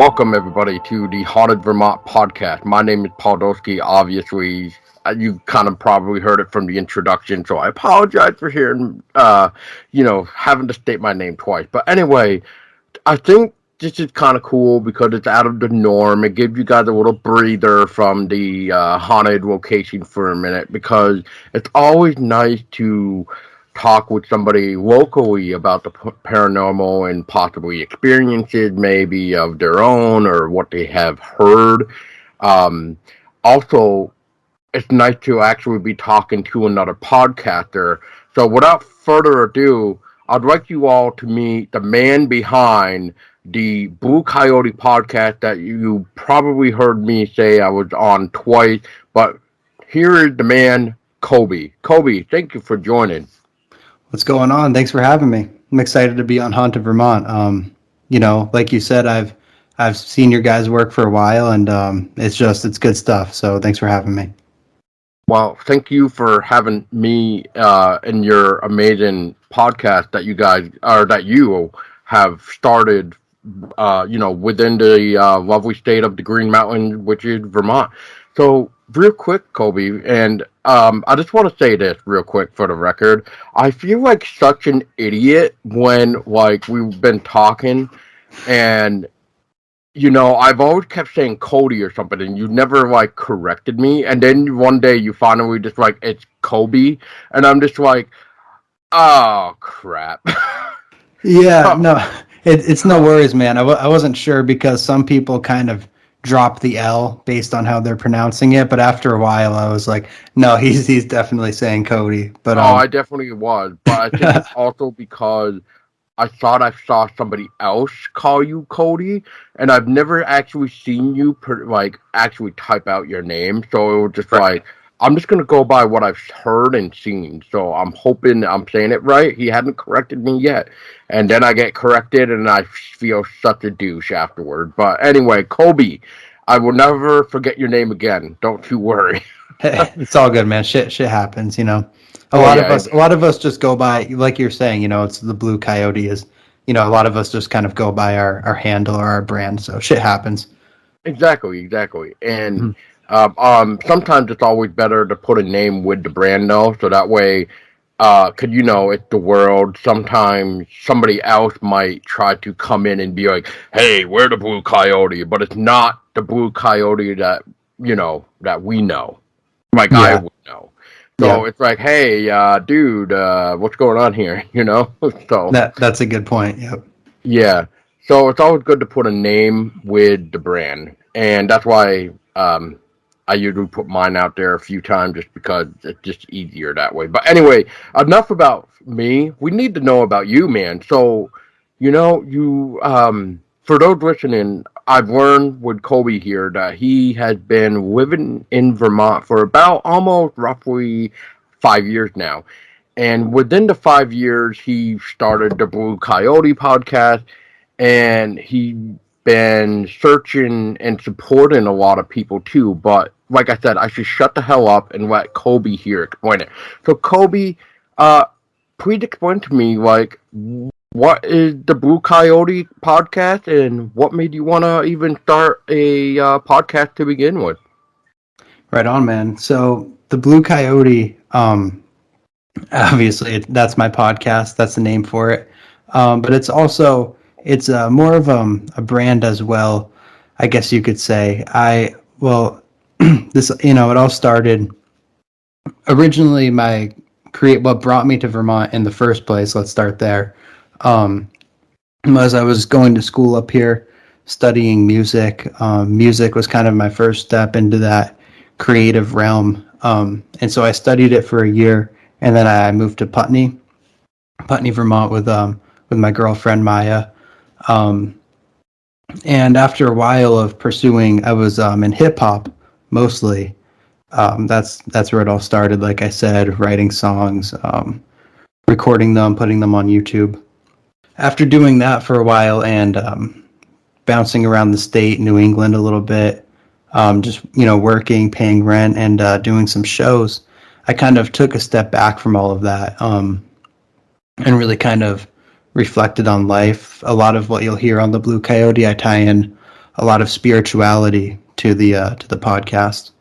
Welcome, everybody, to the Haunted Vermont podcast. My name is Paul Dolsky. Obviously, you kind of probably heard it from the introduction, so I apologize for hearing, having to state my name twice. But anyway, I think this is kind of cool because it's out of the norm. It gives you guys a little breather from the haunted location for a minute, because it's always nice to talk with somebody locally about the paranormal and possibly experiences maybe of their own or what they have heard. Also, it's nice to actually be talking to another podcaster. So without further ado, I'd like you all to meet the man behind the Blue Coyote Podcast that you probably heard me say I was on twice, but here is the man, Kolby. Kolby, thank you for joining. What's going on? Thanks for having me. I'm excited to be on Haunted Vermont. Like you said, I've seen your guys' work for a while, and it's good stuff. So thanks for having me. Well, thank you for having me in your amazing podcast that you have started, within the lovely state of the Green Mountains, which is Vermont. So, real quick, Kolby, and I just want to say this real quick for the record. I feel like such an idiot when, we've been talking, and, I've always kept saying Cody or something, and you never, corrected me, and then one day you finally just, it's Kolby, and I'm just like, oh, crap. Yeah, no, it's no worries, man. I wasn't sure because some people kind of drop the L based on how they're pronouncing it, but after a while I was like, no, he's definitely saying Cody. But I definitely was, but I think it's also because I thought I saw somebody else call you Cody, and I've never actually seen you actually type out your name, so it was just I'm just gonna go by what I've heard and seen, so I'm hoping I'm saying it right. He hadn't corrected me yet, and then I get corrected, and I feel such a douche afterward. But anyway, Kolby, I will never forget your name again. Don't you worry. Hey, it's all good, man. Shit happens, A lot of us just go by, like you're saying, it's the Blue Coyote is, a lot of us just kind of go by our handle or our brand. So shit happens. Exactly. And sometimes it's always better to put a name with the brand though, so that way, it's the world. Sometimes somebody else might try to come in and be like, hey, we're the Blue Coyote, but it's not the Blue Coyote that, that we know. I would know. So it's like, hey, dude, what's going on here? So that's a good point. Yep. Yeah. So it's always good to put a name with the brand. And that's why I usually put mine out there a few times just because it's just easier that way. But anyway, enough about me. We need to know about you, man. So, for those listening, I've learned with Kolby here that he has been living in Vermont for about almost roughly 5 years now. And within the 5 years, he started the Blue Coyote podcast, and he been searching and supporting a lot of people too, but like I said, I should shut the hell up and let Kolby here explain it. So Kolby, please explain to me, what is the Blue Coyote podcast, and what made you want to even start a podcast to begin with? Right on, man. So the Blue Coyote, obviously that's my podcast. That's the name for it. But it's also, it's more of a brand as well, I guess you could say. This, it all started originally what brought me to Vermont in the first place. Let's start there. Was I was going to school up here studying music. Music was kind of my first step into that creative realm. And so I studied it for a year, and then I moved to Putney, Vermont with my girlfriend Maya. And after a while of pursuing, I was in hip hop mostly. That's where it all started. Like I said, writing songs, recording them, putting them on YouTube. After doing that for a while and bouncing around the state, New England a little bit, just working, paying rent, and doing some shows, I kind of took a step back from all of that, and really kind of reflected on life. A lot of what you'll hear on the Blue Coyote, I tie in a lot of spirituality to the podcast,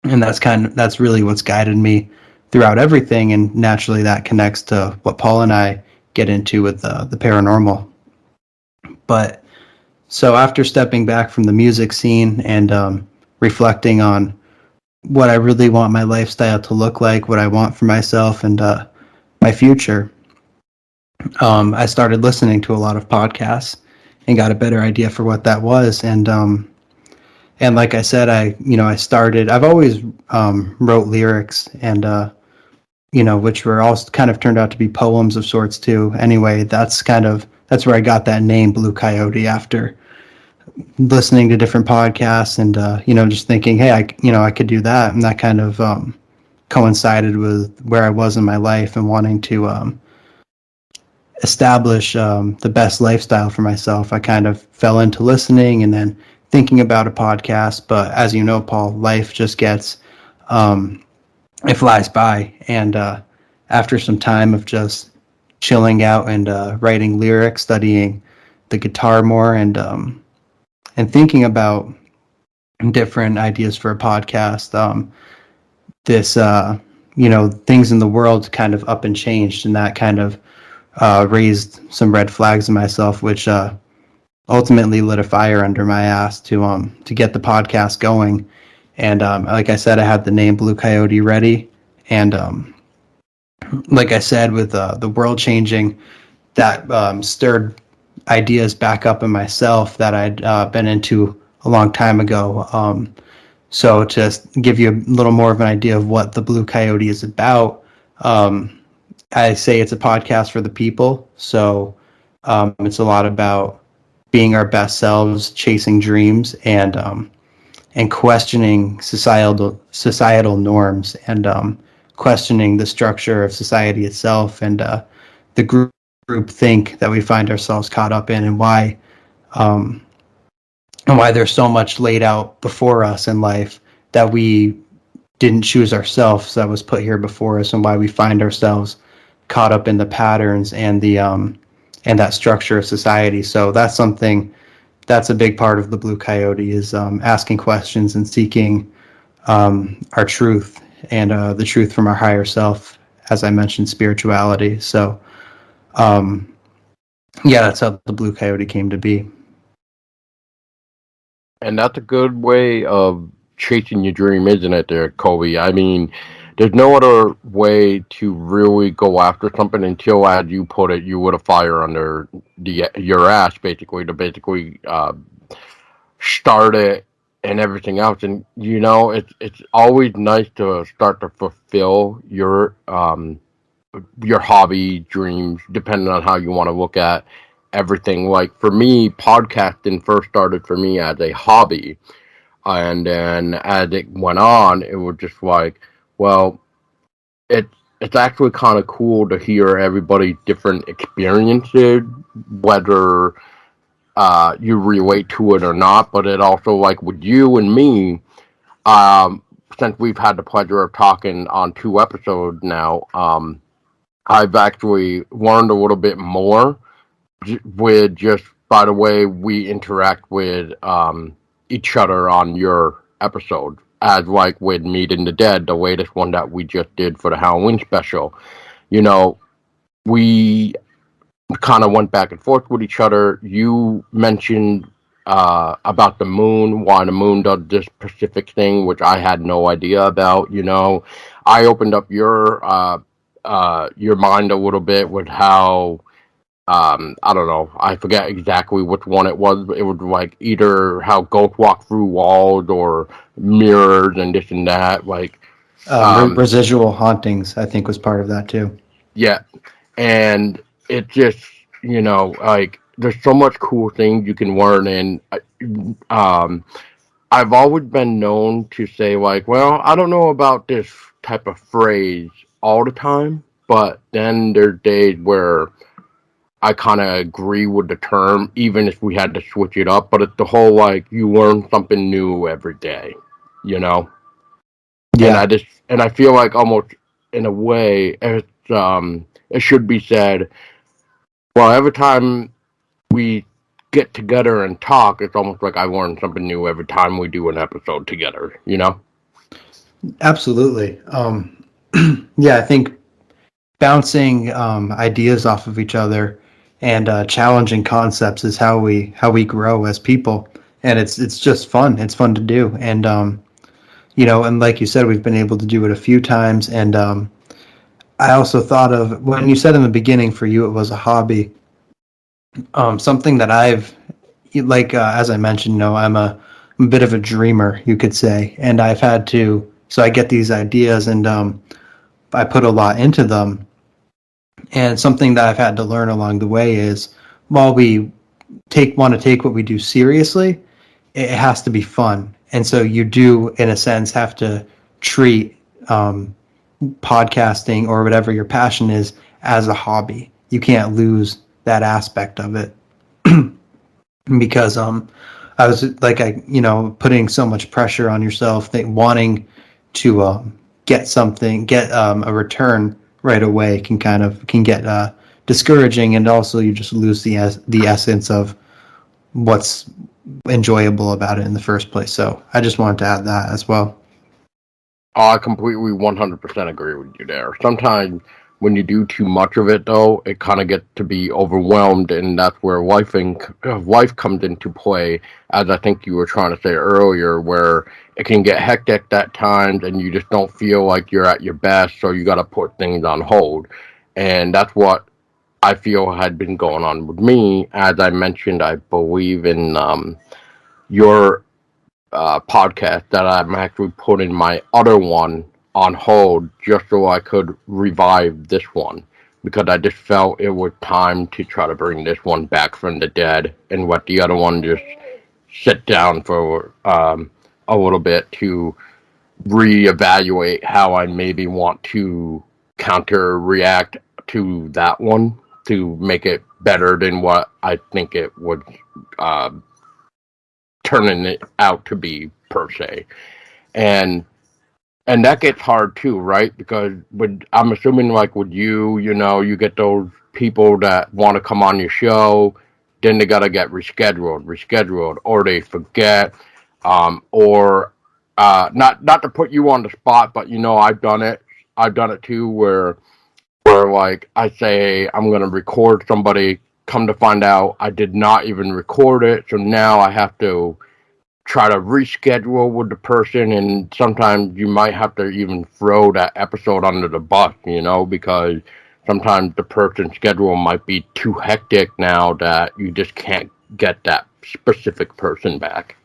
and that's really what's guided me throughout everything, and naturally that connects to what Paul and I get into with the paranormal. But so after stepping back from the music scene and reflecting on what I really want my lifestyle to look like, what I want for myself and my future, I started listening to a lot of podcasts and got a better idea for what that was. And like I said, I've always wrote lyrics and which were all kind of turned out to be poems of sorts too. Anyway, that's where I got that name Blue Coyote, after listening to different podcasts and just thinking, hey, I could do that, and that kind of coincided with where I was in my life and wanting to establish the best lifestyle for myself. I kind of fell into listening and then thinking about a podcast. But as you know, Paul, life just gets it flies by, and after some time of just chilling out and writing lyrics, studying the guitar more, and thinking about different ideas for a podcast, this things in the world kind of up and changed, and that kind of raised some red flags in myself, which ultimately lit a fire under my ass to get the podcast going. And like I said, I had the name Blue Coyote ready, and like I said, with the world changing, that stirred ideas back up in myself that I'd been into a long time ago. So to give you a little more of an idea of what the Blue Coyote is about, I say it's a podcast for the people. So it's a lot about being our best selves, chasing dreams, and questioning societal norms, and questioning the structure of society itself, and the group think that we find ourselves caught up in, and why there's so much laid out before us in life that we didn't choose ourselves, that was put here before us, and why we find ourselves caught up in the patterns and the and that structure of society. So that's a big part of the Blue Coyote, is asking questions and seeking our truth, and the truth from our higher self, as I mentioned, spirituality. So that's how the Blue Coyote came to be. And that's a good way of chasing your dream, isn't it, there, Kolby? I mean, there's no other way to really go after something until, as you put it, you would a fire under your ass, basically, to start it and everything else. And it's always nice to start to fulfill your hobby dreams, depending on how you want to look at everything. Like for me, podcasting first started for me as a hobby, and then as it went on, it was just like, well, it's actually kind of cool to hear everybody's different experiences, whether you relate to it or not. But it also, like with you and me, since we've had the pleasure of talking on 2 episodes now, I've actually learned a little bit more with just by the way we interact with each other on your episode, as like with Meeting the Dead, the latest one that we just did for the Halloween special. We kind of went back and forth with each other. You mentioned about the moon, why the moon does this specific thing, which I had no idea about. I opened up your mind a little bit with how I don't know, I forget exactly which one it was, but it was like either how ghosts walk through walls or mirrors and this and that. Like Residual hauntings, I think, was part of that too. yeah, and it just like there's so much cool things you can learn. And I've always been known to say, like, well, I don't know about this type of phrase all the time, but then there's days where I kind of agree with the term, even if we had to switch it up. But it's the whole, like, you learn something new every day, Yeah. And I feel like almost in a way it should be said. Well, every time we get together and talk, it's almost like I learn something new every time we do an episode together, you know? Absolutely. Yeah, I think bouncing ideas off of each other and challenging concepts is how we grow as people, and it's just fun. It's fun to do, and and like you said, we've been able to do it a few times. And I also thought of when you said in the beginning, for you it was a hobby. Something that I've like as I mentioned, I'm a bit of a dreamer, you could say, and I've had to. So I get these ideas, and I put a lot into them. And something that I've had to learn along the way is, while we want to take what we do seriously, it has to be fun. And so you do, in a sense, have to treat podcasting or whatever your passion is as a hobby. You can't lose that aspect of it because I was like, putting so much pressure on yourself, wanting to get a return right away can get discouraging, and also you just lose the essence of what's enjoyable about it in the first place. So I just wanted to add that as well. I completely 100% agree with you there. Sometimes when you do too much of it, though, it kind of gets to be overwhelmed, and that's where life comes into play, as I think you were trying to say earlier, where it can get hectic at times, and you just don't feel like you're at your best, so you got to put things on hold. And that's what I feel had been going on with me. As I mentioned, I believe in your podcast, that I'm actually putting my other one on hold just so I could revive this one, because I just felt it was time to try to bring this one back from the dead and let the other one just sit down for a little bit to reevaluate how I maybe want to counter react to that one to make it better than what I think it would uh, turning it out to be, per se. And that gets hard too, right? Because I'm assuming, like with you, you get those people that want to come on your show, then they gotta get rescheduled, or they forget, or not to put you on the spot, but I've done it too, where like I say I'm gonna record somebody, come to find out I did not even record it, so now I have to try to reschedule with the person, and sometimes you might have to even throw that episode under the bus, because sometimes the person's schedule might be too hectic now that you just can't get that specific person back.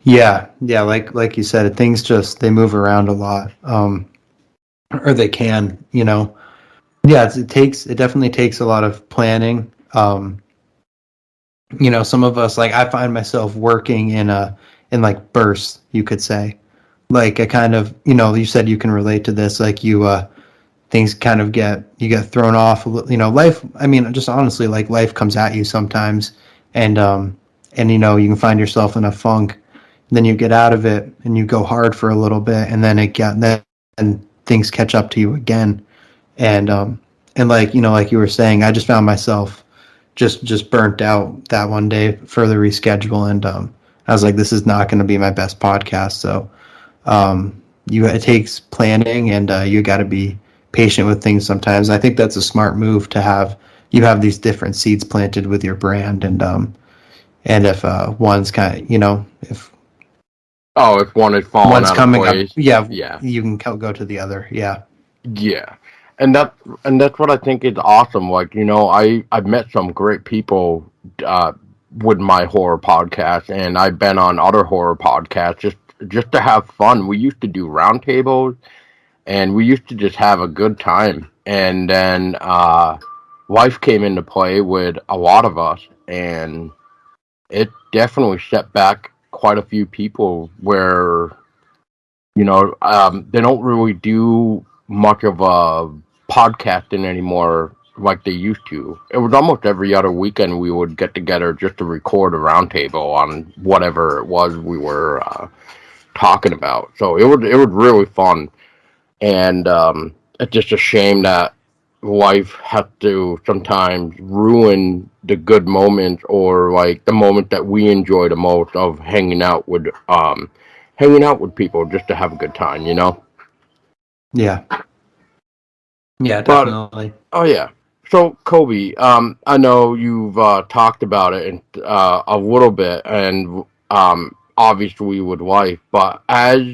Yeah, like you said, things just they move around a lot, or they can. Yeah, it definitely takes a lot of planning. Some of us, like, I find myself working in like bursts, you could say. Like, I kind of, you said you can relate to this, like things kind of you get thrown off, life. I mean, just honestly, like, life comes at you sometimes, and you can find yourself in a funk. Then you get out of it and you go hard for a little bit, and then things catch up to you again. And like you were saying, I just found myself just burnt out that one day for the reschedule, and I was like, this is not going to be my best podcast. So it takes planning, and you got to be patient with things sometimes. I think that's a smart move to have these different seeds planted with your brand, and if one's kind of, If one is falling one's out of coming up, place, yeah, you can go to the other. yeah. And that's what I think is awesome. Like, I've met some great people with my horror podcast, and I've been on other horror podcasts just to have fun. We used to do roundtables, and we used to just have a good time. And then life came into play with a lot of us, and it definitely set back quite a few people where they don't really do much of a podcasting anymore like they used to. It was almost every other weekend we would get together just to record a roundtable on whatever it was we were talking about. So it was really fun, and it's just a shame that life has to sometimes ruin the good moments, or like the moment that we enjoy the most of hanging out with people just to have a good time, you know? Yeah. Yeah, But definitely. oh yeah. So Kobe, I know you've talked about it a little bit, and obviously with life, but as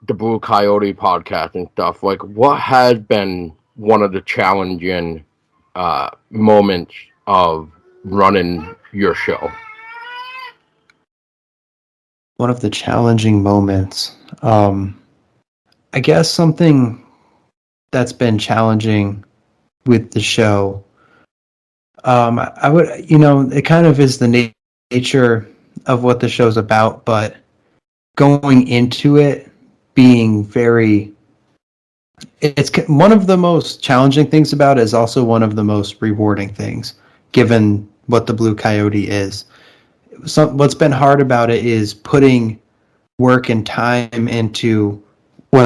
the Blue Coyote podcast and stuff, like what has been one of the challenging moments of running your show? One of the challenging moments. I guess something that's been challenging with the show. I would, it kind of is the nature of what the show's about, but going into it being very, it's one of the most challenging things about it is also one of the most rewarding things, given what the Blue Coyote is. What's been hard about it is putting work and time into what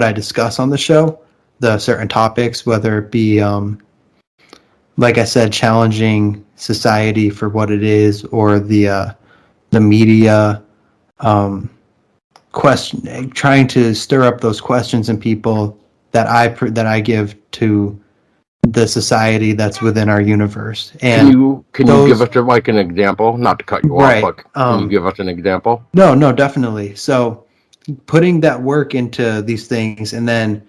I discuss on the show, the certain topics, whether it be, like I said, challenging society for what it is, or the media, um, trying to stir up those questions in people that I give to the society that's within our universe, Can and you give those us like an example? Not to cut you off, right. but can you give us an example? No, no, definitely. So putting that work into these things, and then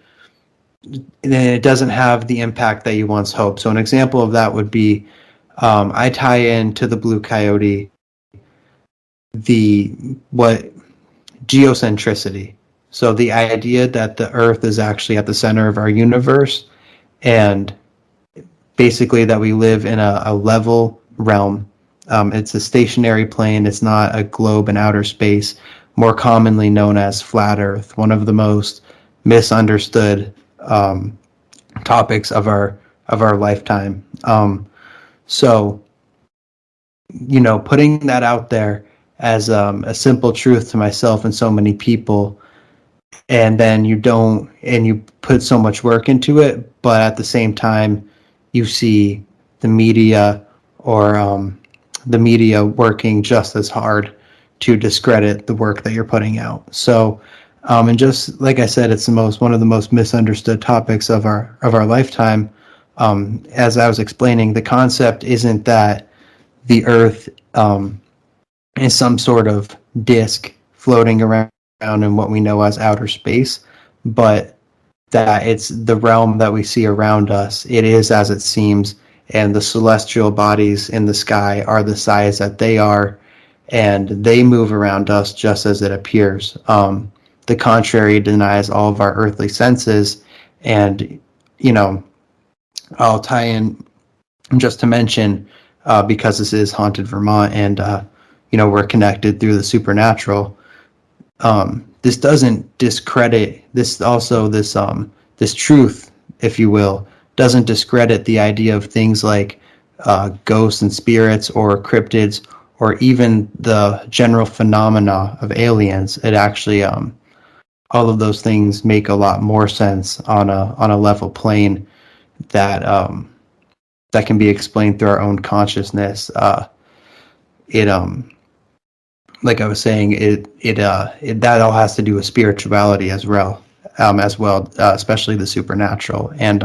it doesn't have the impact that you once hoped. So an example of that would be, I tie into the Blue Coyote the what geocentricity. So the idea that the Earth is actually at the center of our universe, and basically that we live in a level realm. It's a stationary plane. It's not a globe in outer space, more commonly known as flat Earth. One of the most misunderstood topics of our lifetime. So putting that out there as a simple truth to myself and so many people, and then you put so much work into it, but at the same time, you see the media or the media working just as hard to discredit the work that you're putting out. So, and just like I said, it's one of the most misunderstood topics of our lifetime. As I was explaining, the concept isn't that the Earth is some sort of disk floating around in what we know as outer space, but that it's the realm that we see around us. It is as it seems, and the celestial bodies in the sky are the size that they are, and they move around us just as it appears. The contrary denies all of our earthly senses, and you know, I'll tie in just to mention, because this is haunted Vermont, and we're connected through the supernatural. This doesn't discredit this. Also, this truth, if you will, doesn't discredit the idea of things like ghosts and spirits or cryptids, or even the general phenomena of aliens. It actually, all of those things make a lot more sense on a level plane that that can be explained through our own consciousness. It Like I was saying, it that all has to do with spirituality as well, especially the supernatural, and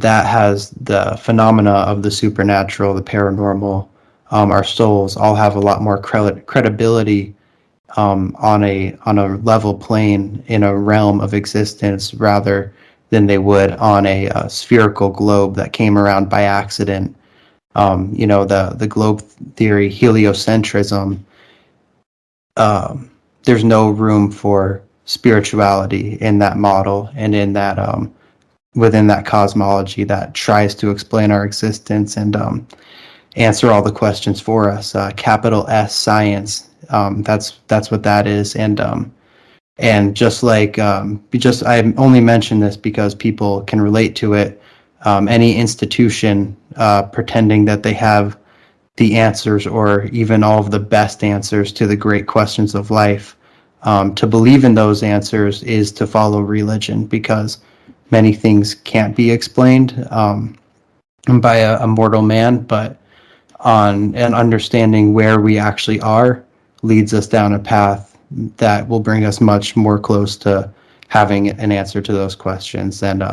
that has the phenomena of the supernatural, the paranormal. Our souls all have a lot more credibility on a level plane in a realm of existence, rather than they would on a spherical globe that came around by accident. The globe theory, heliocentrism. There's no room for spirituality in that model, and in that within that cosmology that tries to explain our existence and answer all the questions for us. Capital S science. That's what that is, and just like I only mention this because people can relate to it. Any institution pretending that they have the answers, or even all of the best answers to the great questions of life, To believe in those answers is to follow religion, because many things can't be explained by a mortal man, but on an understanding where we actually are leads us down a path that will bring us much more close to having an answer to those questions than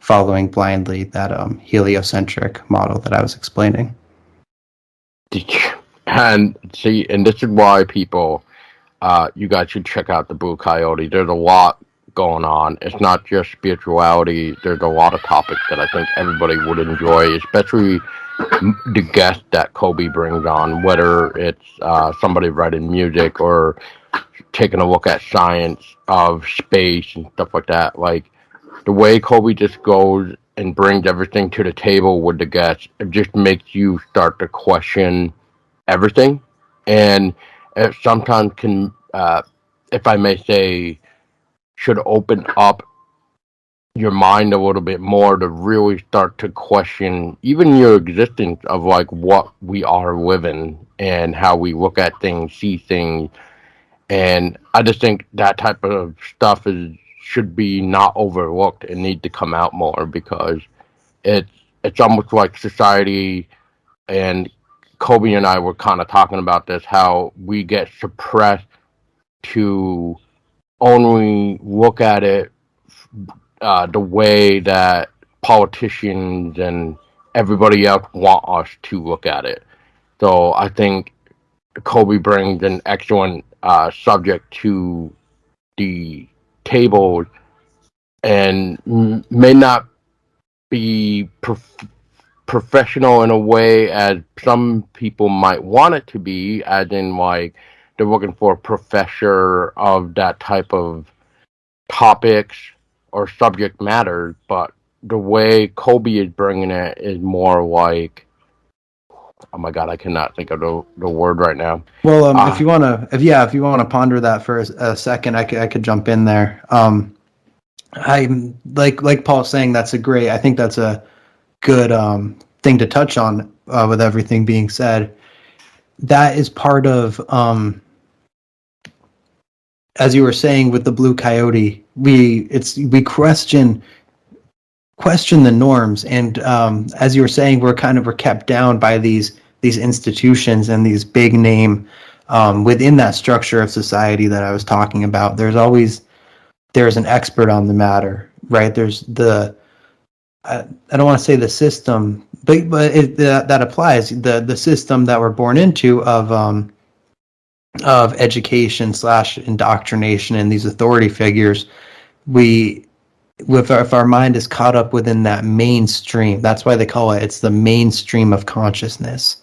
following blindly that heliocentric model that I was explaining. And see, and this is why people, you guys should check out the Blue Coyote. There's a lot going on. It's not just spirituality. There's a lot of topics that I think everybody would enjoy, especially the guest that Kolby brings on, whether it's somebody writing music or taking a look at science of space and stuff like that. Like, the way Kolby just goes and brings everything to the table with the guests, it just makes you start to question everything. And it sometimes can, if I may say, should open up your mind a little bit more to really start to question even your existence of like what we are living and how we look at things, see things. And I just think that type of stuff should be not overlooked and need to come out more, because it's almost like society, and Kolby and I were kind of talking about this, how we get suppressed to only look at it the way that politicians and everybody else want us to look at it. So I think Kolby brings an excellent subject to the table, and may not be professional in a way as some people might want it to be, as in like they're looking for a professor of that type of topics or subject matter, but the way Kolby is bringing it is more like, oh my god, I cannot think of the word right now. Well, if you want to ponder that for a second, I could jump in there. I like Paul saying, I think that's a good thing to touch on with everything being said. That is part of, as you were saying with the Blue Coyote, we question the norms, and as you were saying, we're kept down by these institutions and these big name within that structure of society that I was talking about. There's an expert on the matter, right? There's I don't want to say the system, but that applies. The system that we're born into of education / indoctrination and these authority figures. If our mind is caught up within that mainstream, that's why they call it's the mainstream of consciousness,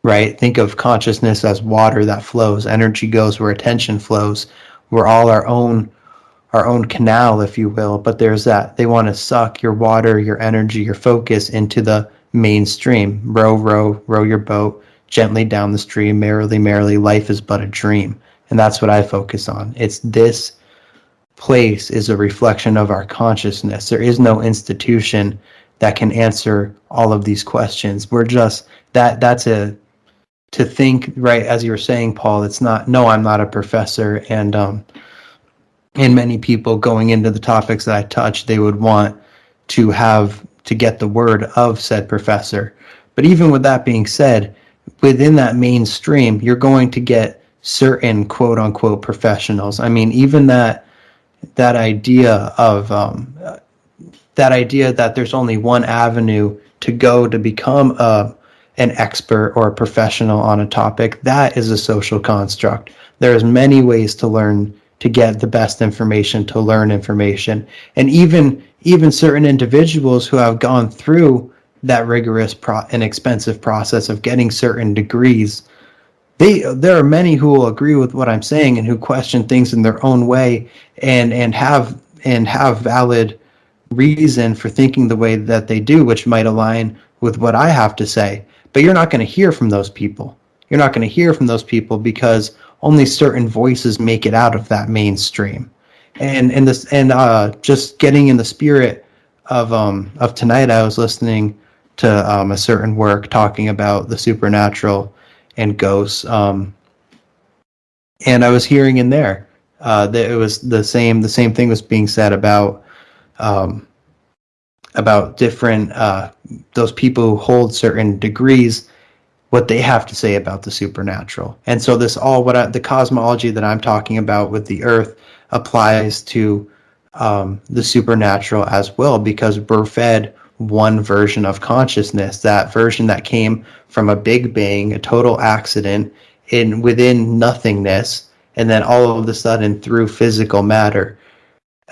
right? Think of consciousness as water that flows. Energy goes where attention flows. We're all our own canal, if you will, but there's that. They want to suck your water, your energy, your focus into the mainstream. Row your boat gently down the stream, merrily, life is but a dream. And that's what I focus on. It's this place is a reflection of our consciousness. There is no institution that can answer all of these questions. We're just to think, right, as you were saying, Paul, it's not, no, I'm not a professor, and many people going into the topics that I touch, they would want to get the word of said professor. But even with that being said, within that mainstream, you're going to get certain quote unquote professionals. I mean, even that idea of that there's only one avenue to go to become an expert or a professional on a topic, that is a social construct. There's many ways to learn, to get the best information, to learn information. And even certain individuals who have gone through that rigorous and expensive process of getting certain degrees, there are many who will agree with what I'm saying and who question things in their own way and have valid reason for thinking the way that they do, which might align with what I have to say. But you're not going to hear from those people. You're not going to hear from those people because only certain voices make it out of that mainstream. And just getting in the spirit of tonight, I was listening to a certain work talking about the supernatural and ghosts, and I was hearing in there It was the same. The same thing was being said um, about different those people who hold certain degrees, what they have to say about the supernatural. And so this all the cosmology that I'm talking about with the Earth applies to the supernatural as well, because we're fed one version of consciousness, that version that came from a big bang, a total accident in within nothingness, and then all of a sudden through physical matter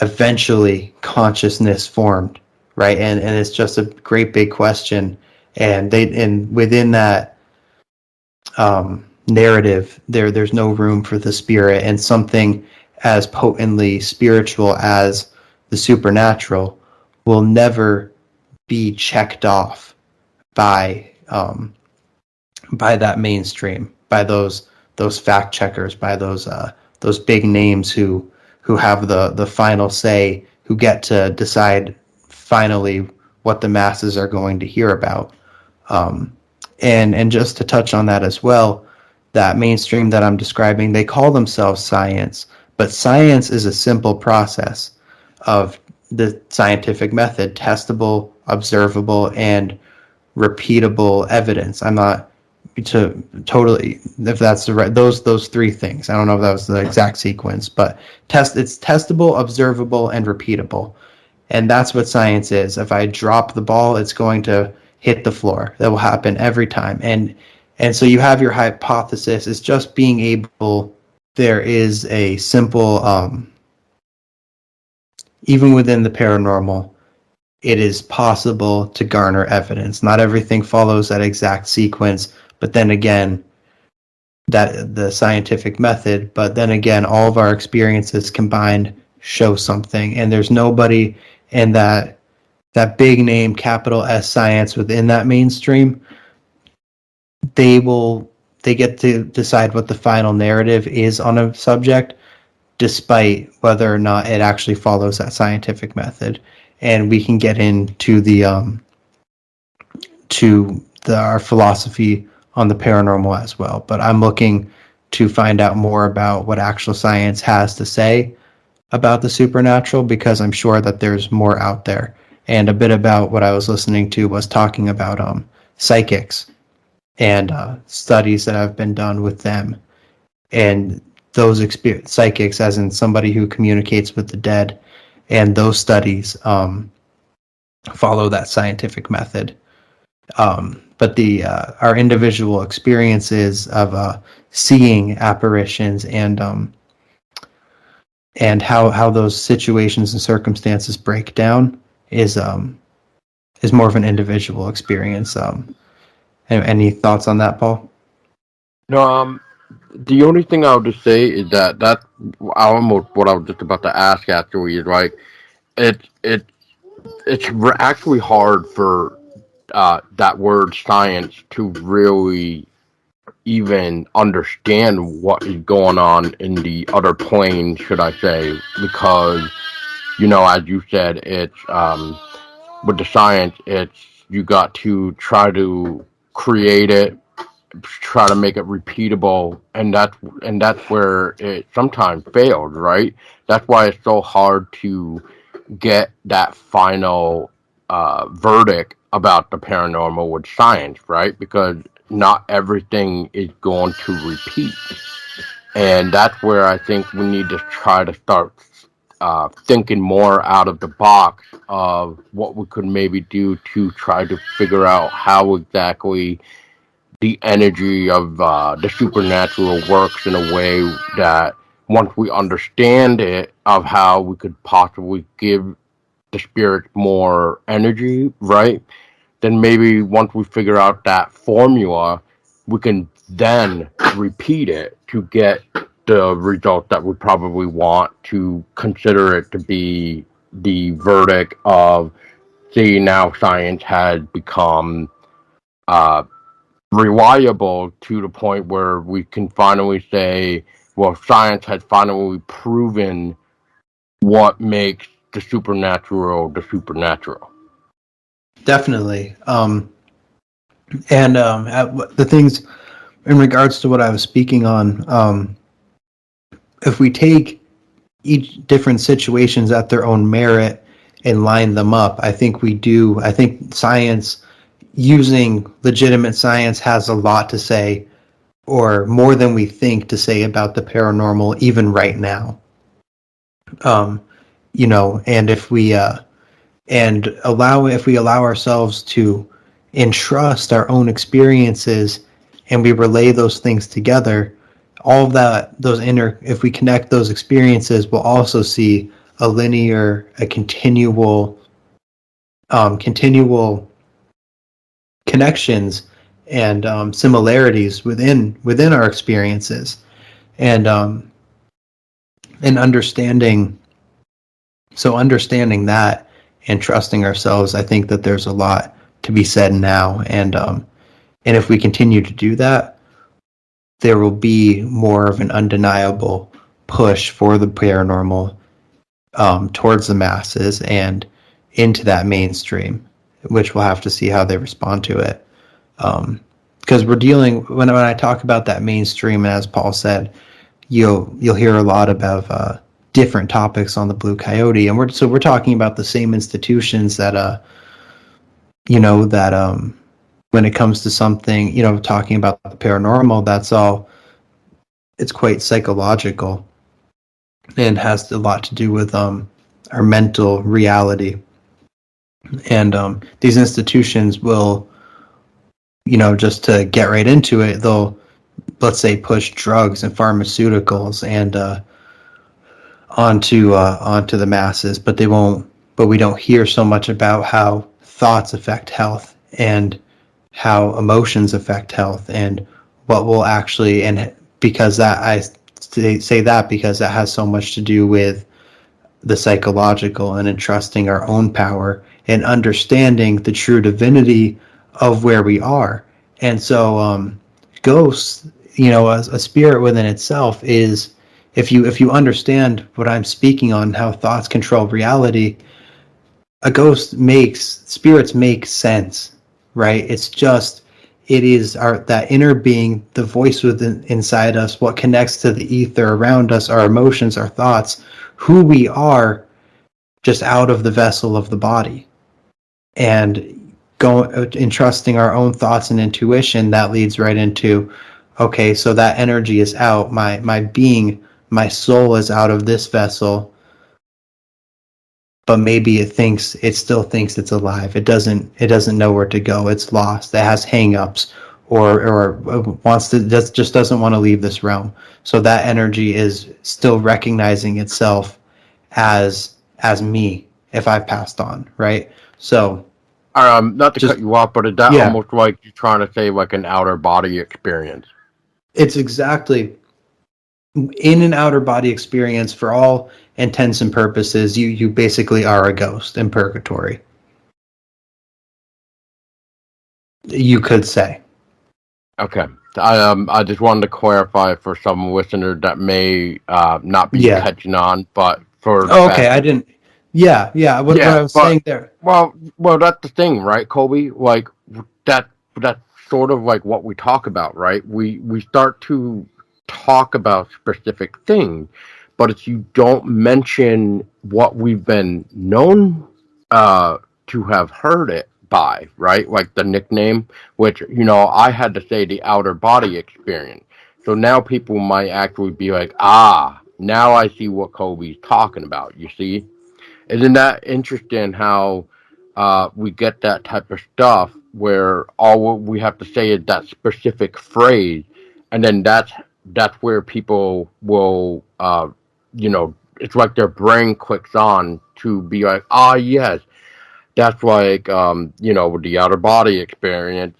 eventually consciousness formed, right? And it's just a great big question, and within that narrative, there's no room for the spirit, and something as potently spiritual as the supernatural will never be checked off by that mainstream, by those fact checkers, by those big names who have the final say, who get to decide finally what the masses are going to hear about. And just to touch on that as well, that mainstream that I'm describing, they call themselves science, but science is a simple process of the scientific method: testable, observable, and repeatable evidence. I'm not to totally, if that's the right, those three things. I don't know if that was the exact sequence, but it's testable, observable, and repeatable. And that's what science is. If I drop the ball, it's going to hit the floor. That will happen every time. And so you have your hypothesis. It's just being able, there is a simple even within the paranormal, it is possible to garner evidence. Not everything follows that exact sequence, but then again, that the scientific method, but then again, all of our experiences combined show something. And there's nobody in that big name capital S science within that mainstream. They get to decide what the final narrative is on a subject, despite whether or not it actually follows that scientific method. And we can get into our philosophy on the paranormal as well. But I'm looking to find out more about what actual science has to say about the supernatural, because I'm sure that there's more out there. And a bit about what I was listening to was talking about psychics and studies that have been done with them, and those psychics, as in somebody who communicates with the dead, and those studies follow that scientific method. But our individual experiences of seeing apparitions and how those situations and circumstances break down is more of an individual experience. Any thoughts on that, Paul? No, the only thing I would just say is that almost what I was just about to ask after we right. It it actually hard for that word science to really even understand what is going on in the other plane, should I say? Because as you said, it's with the science, it's you got to try to create it, try to make it repeatable, and that's where it sometimes fails, right? That's why it's so hard to get that final verdict about the paranormal with science, right? Because not everything is going to repeat, and that's where I think we need to try to start thinking more out of the box of what we could maybe do to try to figure out how exactly the energy of the supernatural works in a way that once we understand it, of how we could possibly give the spirit more energy, right? Then maybe once we figure out that formula, we can then repeat it to get the result that we probably want, to consider it to be the verdict of, see, now science has become uh, reliable to the point where we can finally say, well, science has finally proven what makes the supernatural the supernatural. Definitely. And the things in regards to what I was speaking on, if we take each different situations at their own merit and line them up. I think we do. I think science, using legitimate science, has a lot to say, or more than we think to say about the paranormal, even right now. Um, and if we allow ourselves to entrust our own experiences and we relay those things together, all of that, if we connect those experiences, we'll also see a continual connections and similarities within our experiences, and and understanding that and trusting ourselves. I think that there's a lot to be said now, and if we continue to do that, there will be more of an undeniable push for the paranormal towards the masses and into that mainstream, which we'll have to see how they respond to it. Because when I talk about that mainstream, and as Paul said, you'll hear a lot about different topics on the Blue Coyote, and we're talking about the same institutions that when it comes to something, talking about the paranormal, it's quite psychological and has a lot to do with our mental reality. And these institutions will, just to get right into it, they'll, let's say, push drugs and pharmaceuticals and onto the masses, but we don't hear so much about how thoughts affect health and how emotions affect health, and what will actually, and because I say that because that has so much to do with the psychological and entrusting our own power and understanding the true divinity of where we are. And so ghosts, a spirit within itself, is, if you understand what I'm speaking on, how thoughts control reality, spirits make sense, right? It is that inner being, the voice within inside us, what connects to the ether around us, our emotions, our thoughts, who we are, just out of the vessel of the body. And entrusting our own thoughts and intuition, that leads right into, okay, so that energy is out, my being, my soul is out of this vessel, but maybe it still thinks it's alive. It doesn't know where to go. It's lost. It has hang-ups, or just doesn't want to leave this realm. So that energy is still recognizing itself as me if I passed on, right? So Not to just cut you off, but is that yeah, almost like you're trying to say like an outer body experience? it's exactly in an outer body experience. For all intents and purposes, you basically are a ghost in purgatory, you could say. Okay. I just wanted to clarify for some listeners that may not be Yeah. catching on, but for the Oh, okay. fact I that, didn't. Yeah. What yeah, I was but saying there. well, that's the thing, right, Colby? Like that that's sort of like what we talk about, right? We start to talk about specific things, but if you don't mention what we've been known to have heard it by, right? Like the nickname, which I had to say the outer body experience. So now people might actually be like, ah, now I see what Colby's talking about. You see? Isn't that interesting how we get that type of stuff where all we have to say is that specific phrase, and then that's where people will, it's like their brain clicks on to be like, ah, yes, that's like, with the outer body experience.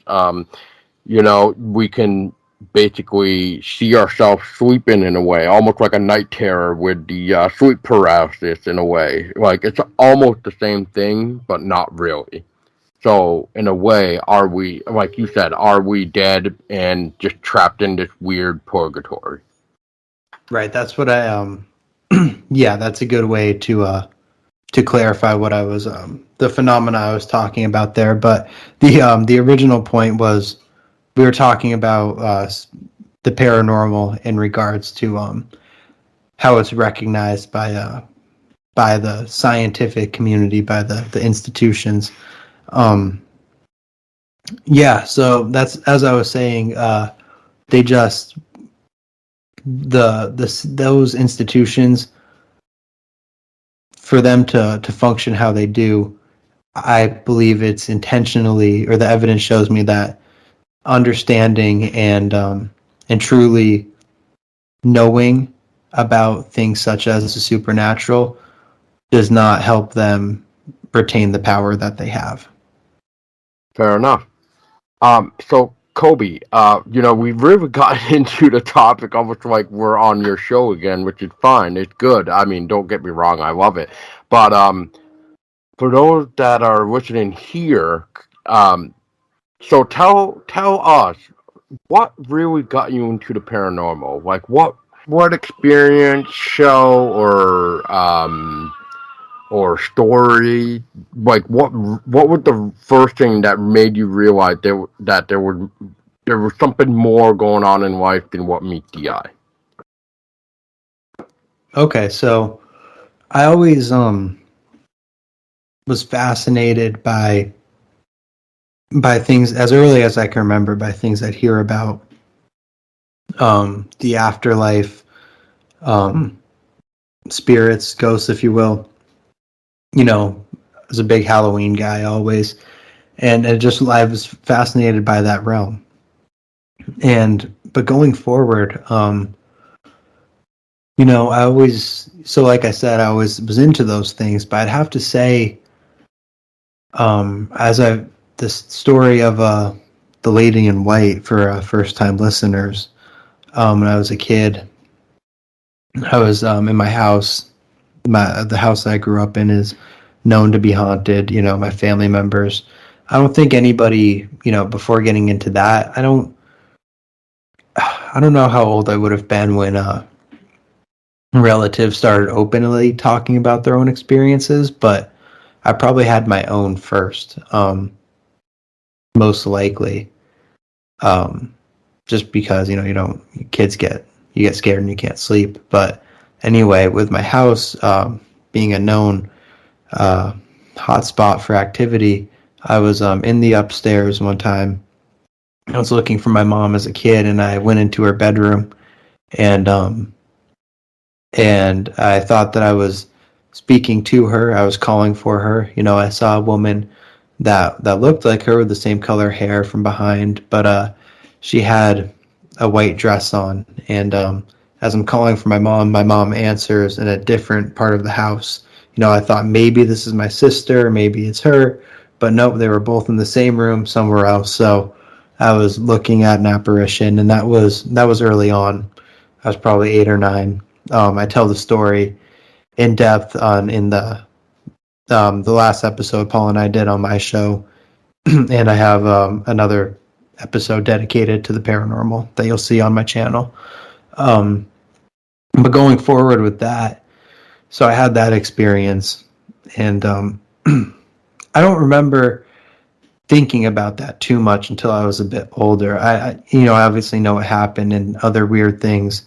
We can basically see ourselves sleeping in a way, almost like a night terror with the sleep paralysis in a way. Like it's almost the same thing, but not really. So in a way, are we, like you said, are we dead and just trapped in this weird purgatory? Right. That's what I yeah, that's a good way to clarify what I was the phenomena I was talking about there. But the original point was, we were talking about the paranormal in regards to how it's recognized by the scientific community, by the institutions. Yeah, so that's, as I was saying, they just those institutions, for them to function how they do, I believe it's intentionally, or the evidence shows me that understanding and truly knowing about things such as the supernatural does not help them retain the power that they have. Fair enough. So Kobe, we've really gotten into the topic almost like we're on your show again, which is fine. It's good. I mean, don't get me wrong, I love it. But for those that are listening here, um, so tell us what really got you into the paranormal. Like what experience, show, or story, like what was the first thing that made you realize that there was something more going on in life than what meets the eye? Okay, so I always was fascinated by things as early as I can remember, by things I'd hear about, the afterlife, um, spirits, ghosts, if you will. You know, I was a big Halloween guy always, and I was fascinated by that realm. But going forward, I always, so like I said, I always was into those things, but I'd have to say, this story of the lady in white for first time listeners. When I was a kid, I was in my house. The house I grew up in is known to be haunted. My family members. I don't think anybody, before getting into that, I don't know how old I would have been when relatives started openly talking about their own experiences, but I probably had my own first, most likely, just because you get scared and you can't sleep. But anyway, with my house being a known hotspot for activity, I was in the upstairs one time. I was looking for my mom as a kid, and I went into her bedroom, and I thought that I was speaking to her. I was calling for her. I saw a woman that looked like her with the same color hair from behind, but she had a white dress on. And as I'm calling for my mom answers in a different part of the house. I thought maybe this is my sister, maybe it's her, but nope, they were both in the same room somewhere else. So I was looking at an apparition, and that was early on. I was probably 8 or 9. I tell the story in depth in the last episode Paul and I did on my show, and I have another episode dedicated to the paranormal that you'll see on my channel. But going forward with that, so I had that experience, and I don't remember thinking about that too much until I was a bit older. I obviously know what happened, and other weird things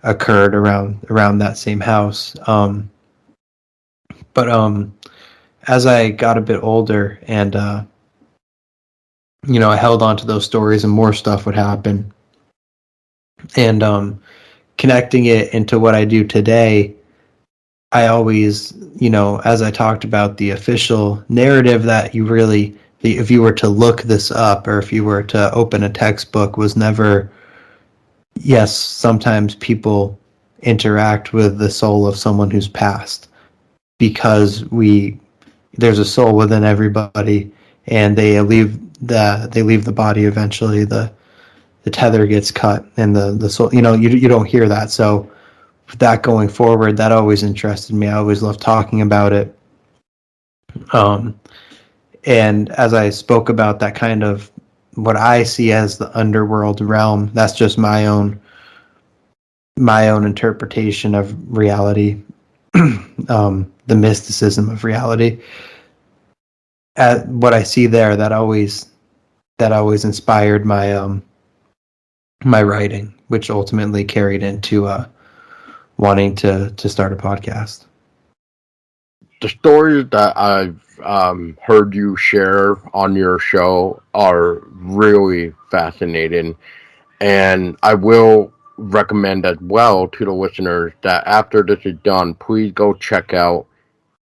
occurred around that same house. But as I got a bit older, and I held on to those stories, and more stuff would happen, and connecting it into what I do today, I always, as I talked about, the official narrative that if you were to look this up, or if you were to open a textbook, was never, yes, sometimes people interact with the soul of someone who's passed, because there's a soul within everybody, and they leave the body eventually. The tether gets cut, and the soul, you don't hear that. So that going forward, that always interested me. I always loved talking about it. And as I spoke about that kind of what I see as the underworld realm, that's just my own interpretation of reality, the mysticism of reality. At what I see there, that always inspired my my writing, which ultimately carried into wanting to start a podcast? The stories that I've heard you share on your show are really fascinating, and I will recommend as well to the listeners that after this is done, please go check out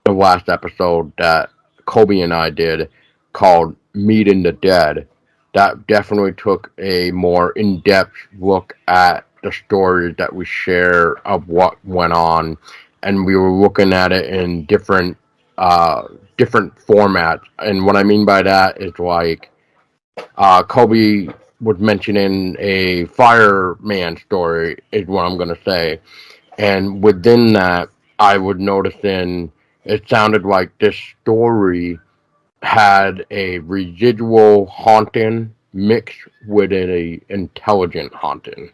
the last episode that Kolby and I did called Meeting the Dead. That definitely took a more in-depth look at the stories that we share of what went on, and we were looking at it in different formats. And what I mean by that is like Kolby was mentioning a fireman story is what I'm gonna say, and within that, I was noticing it sounded like this story had a residual haunting mixed with a intelligent haunting.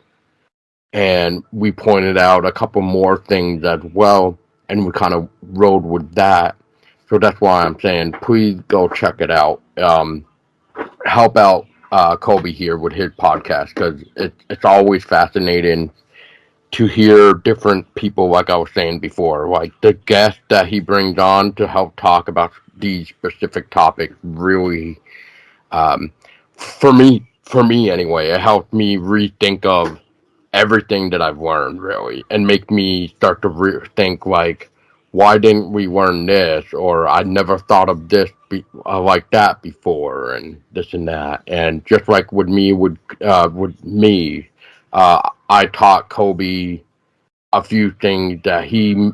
And we pointed out a couple more things as well, and we kind of rode with that. So that's why I'm saying, please go check it out. Help out Kolby here with his podcast because it's always fascinating to hear different people, like I was saying before, like the guests that he brings on to help talk about these specific topics. Really, um, for me anyway, it helped me rethink of everything that I've learned, really, and make me start to think like, why didn't we learn this? Or I never thought of this like that before, and this and that. And just like with me, I taught Kolby a few things that he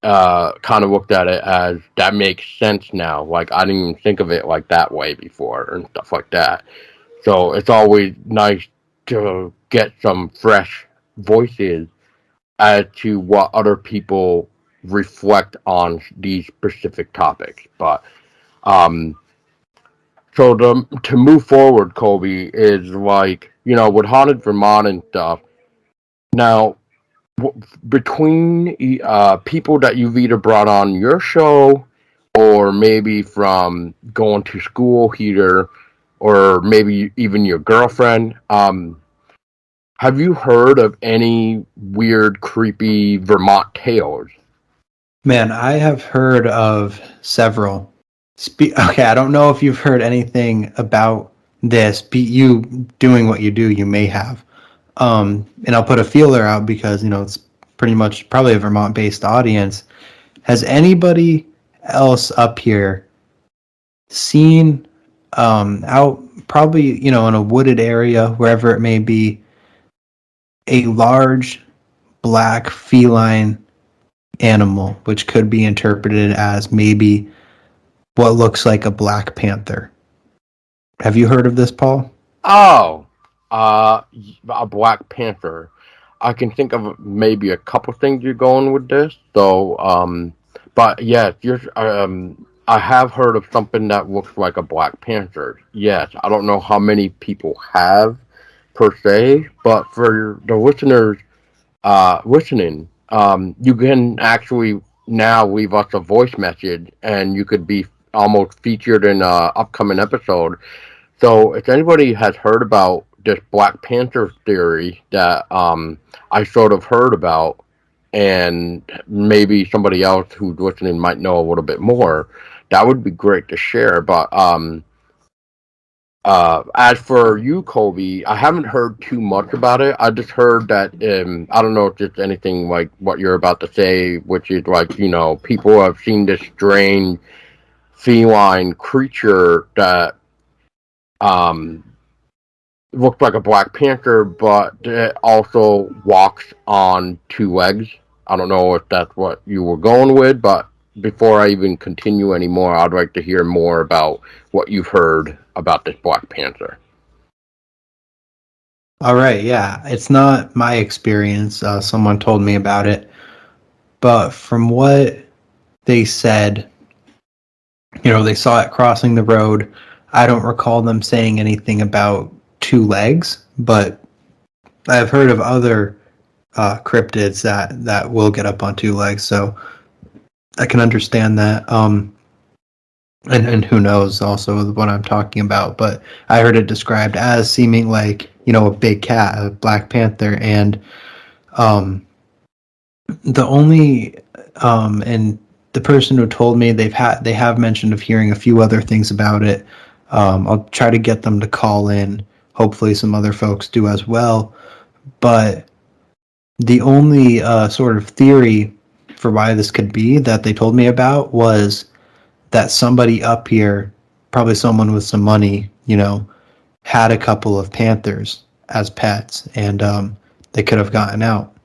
kind of looked at it as that makes sense now. Like I didn't even think of it like that way before and stuff like that. So it's always nice to get some fresh voices as to what other people reflect on these specific topics. But um, so to move forward, Kolby, is like with haunted Vermont and stuff. Now between people that you've either brought on your show or maybe from going to school here or maybe even your girlfriend, have you heard of any weird, creepy Vermont tales? Man, I have heard of several. Okay, I don't know if you've heard anything about this. You doing what you do, you may have. And I'll put a feeler out because it's pretty much probably a Vermont-based audience. Has anybody else up here seen out probably in a wooded area, wherever it may be, a large black feline animal, which could be interpreted as maybe what looks like a black panther? Have you heard of this, Paul? Oh, a Black Panther. I can think of maybe a couple things you're going with this. So, but yes, I have heard of something that looks like a Black Panther. Yes, I don't know how many people have per se, but for the listeners listening, you can actually now leave us a voice message, and you could be almost featured in an upcoming episode. So if anybody has heard about this Black Panther theory that I sort of heard about, and maybe somebody else who's listening might know a little bit more, that would be great to share. But as for you, Kolby, I haven't heard too much about it. I just heard that I don't know if it's anything like what you're about to say, which is like people have seen this strange feline creature that um looks like a Black Panther, but it also walks on two legs. I don't know if that's what you were going with, but before I even continue anymore, I'd like to hear more about what you've heard about this Black Panther. All right, yeah. It's not my experience. Someone told me about it. But from what they said, they saw it crossing the road. I don't recall them saying anything about two legs, but I've heard of other cryptids that will get up on two legs, so I can understand that. And who knows also what I'm talking about, but I heard it described as seeming like a big cat, a Black Panther, and The only and the person who told me they have mentioned of hearing a few other things about it. I'll try to get them to call in. Hopefully, some other folks do as well. But the only sort of theory for why this could be that they told me about was that somebody up here, probably someone with some money, had a couple of panthers as pets, and they could have gotten out,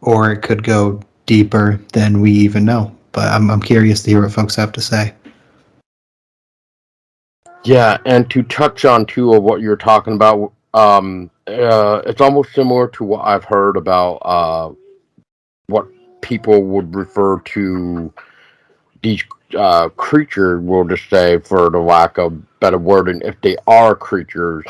or it could go deeper than we even know. But I'm curious to hear what folks have to say. Yeah, and to touch on too of what you're talking about, it's almost similar to what I've heard about what people would refer to these creatures. We'll just say, for the lack of better wording, if they are creatures,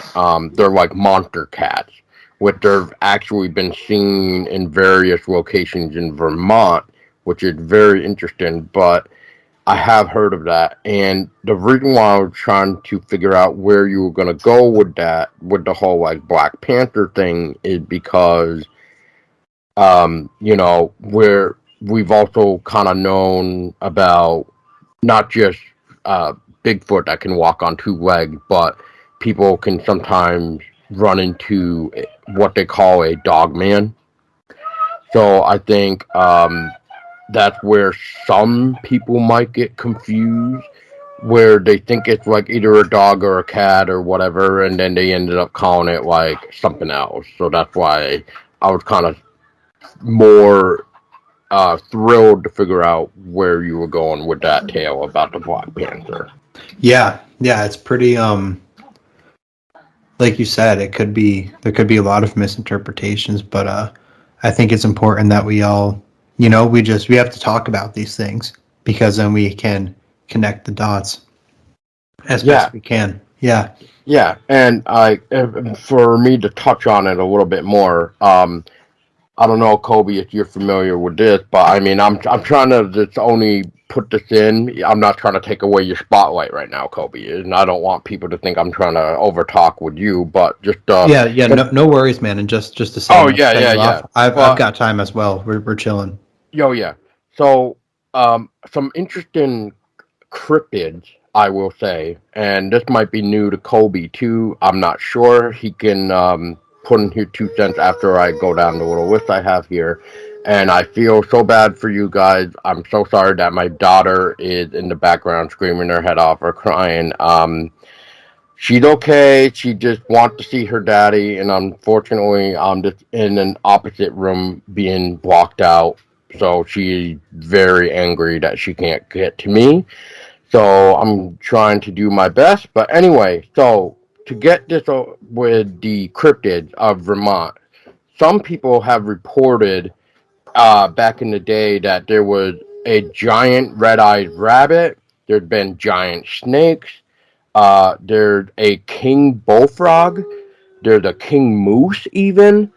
they're like monster cats, which have actually been seen in various locations in Vermont, which is very interesting. But I have heard of that, and the reason why I was trying to figure out where you were gonna go with that, with the whole like Black Panther thing, is because where we've also kind of known about not just Bigfoot that can walk on two legs, but people can sometimes run into what they call a dog man. So I think that's where some people might get confused, where they think it's like either a dog or a cat or whatever, and then they ended up calling it like something else. So that's why I was kind of more thrilled to figure out where you were going with that tale about the Black Panther. Yeah, it's pretty. Like you said, there could be a lot of misinterpretations, but I think it's important that we all, we have to talk about these things because then we can connect the dots as Yeah, best we can. Yeah. yeah, and for me to touch on it a little bit more, I don't know, Kolby, if you're familiar with this, but I mean, I'm trying to just only put this in. I'm not trying to take away your spotlight right now, Kolby, and I don't want people to think I'm trying to overtalk with you. But just Yeah, no worries, man. And just to say, oh not to yeah, cut yeah, you yeah. off, I've But got time as well. We're chilling. yo, yeah. So some interesting cryptids, I will say, and this might be new to Kolby too. I'm not sure. He can put in his 2 cents after I go down the little list I have here. And I feel so bad for you guys. I'm so sorry that my daughter is in the background screaming her head off or crying. She's okay. She just wants to see her daddy, and unfortunately, I'm just in an opposite room being blocked out. So she's very angry that she can't get to me. So I'm trying to do my best. But anyway, so to get this with the cryptids of Vermont, some people have reported back in the day that there was a giant red-eyed rabbit. There's been giant snakes. There's a king bullfrog. There's a king moose even.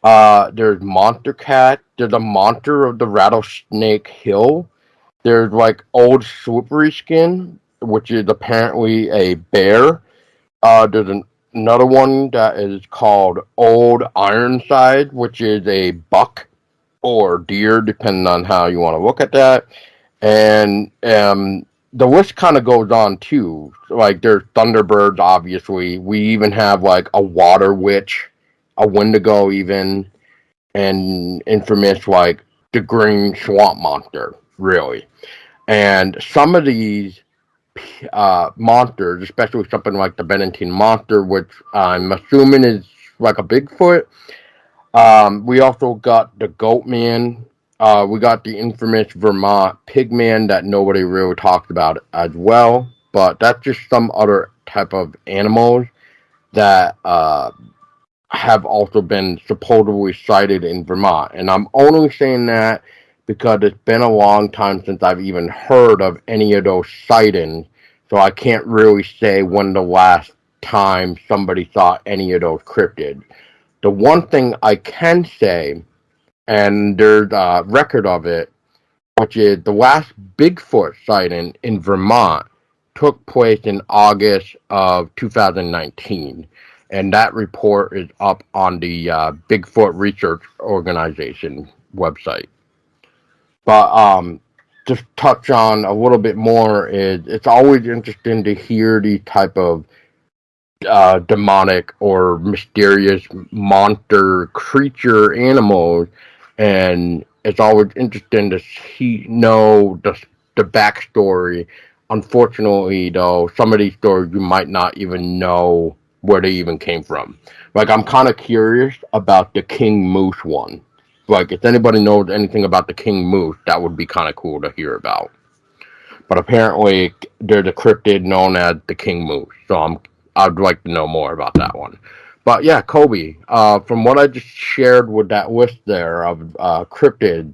There's monster cat. There's a monster of the rattlesnake hill. There's like old slippery skin, which is apparently a bear. Another one that is called Old Ironside, which is a buck or deer, depending on how you want to look at that. And the list kind of goes on too. Like there's thunderbirds, obviously. We even have like a water witch, a wendigo, even, and infamous like the green swamp monster, really. And some of these monsters, especially something like the Bennington monster, which I'm assuming is like a Bigfoot. We also got the Goat Man. We got the infamous Vermont Pigman that nobody really talks about as well. But that's just some other type of animals that have also been supposedly sighted in Vermont. And I'm only saying that because it's been a long time since I've even heard of any of those sightings. So I can't really say when the last time somebody saw any of those cryptids. The one thing I can say, and there's a record of it, which is the last Bigfoot sighting in Vermont took place in August of 2019. And that report is up on the Bigfoot Research Organization website. But just touch on a little bit more is it's always interesting to hear these type of demonic or mysterious monster creature animals, and it's always interesting to know the backstory. Unfortunately, though, some of these stories you might not even know where they even came from. Like, I'm kind of curious about the King Moose one. Like, if anybody knows anything about the King Moose, that would be kind of cool to hear about. But apparently, there's a cryptid known as the King Moose. So I'd like to know more about that one. But yeah, Kolby, from what I just shared with that list there of cryptids,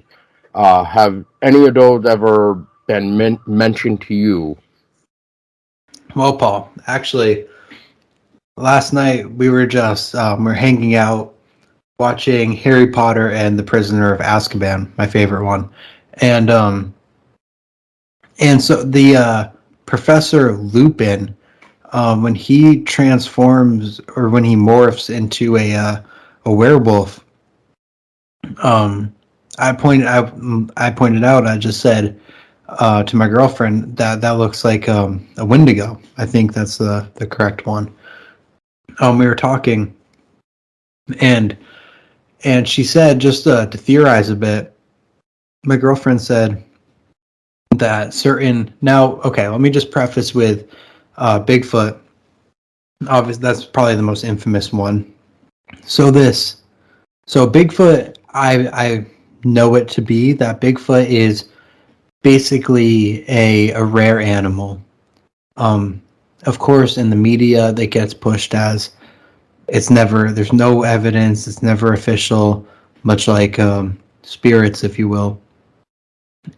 have any of those ever been mentioned to you? Well, Paul, actually, last night we were just we're hanging out, watching Harry Potter and the Prisoner of Azkaban, my favorite one, and so the Professor Lupin, when he transforms or when he morphs into a werewolf, um, I pointed out. I just said to my girlfriend that looks like a Wendigo. I think that's the correct one. We were talking, and she said, just to theorize a bit. My girlfriend said that certain now. Okay, let me just preface with Bigfoot. Obviously, that's probably the most infamous one. So Bigfoot, I know it to be that Bigfoot is basically a rare animal. Um, of course, in the media, that gets pushed as there's no evidence, it's never official, much like spirits, if you will.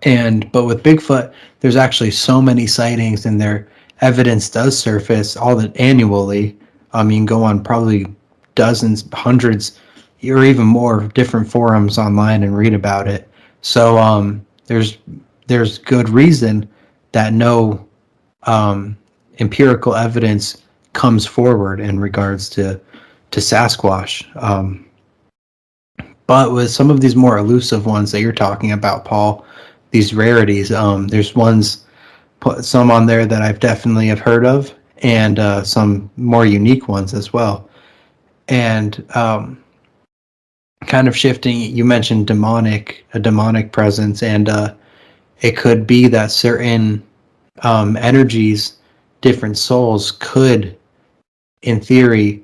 But with Bigfoot, there's actually so many sightings, and their evidence does surface all that annually. You can go on probably dozens, hundreds, or even more different forums online and read about it. So there's good reason that no empirical evidence comes forward in regards to Sasquatch. But with some of these more elusive ones that you're talking about, Paul, these rarities, there's some on there that I've definitely have heard of, and some more unique ones as well. And kind of shifting, you mentioned a demonic presence, and it could be that certain energies, different souls could, in theory,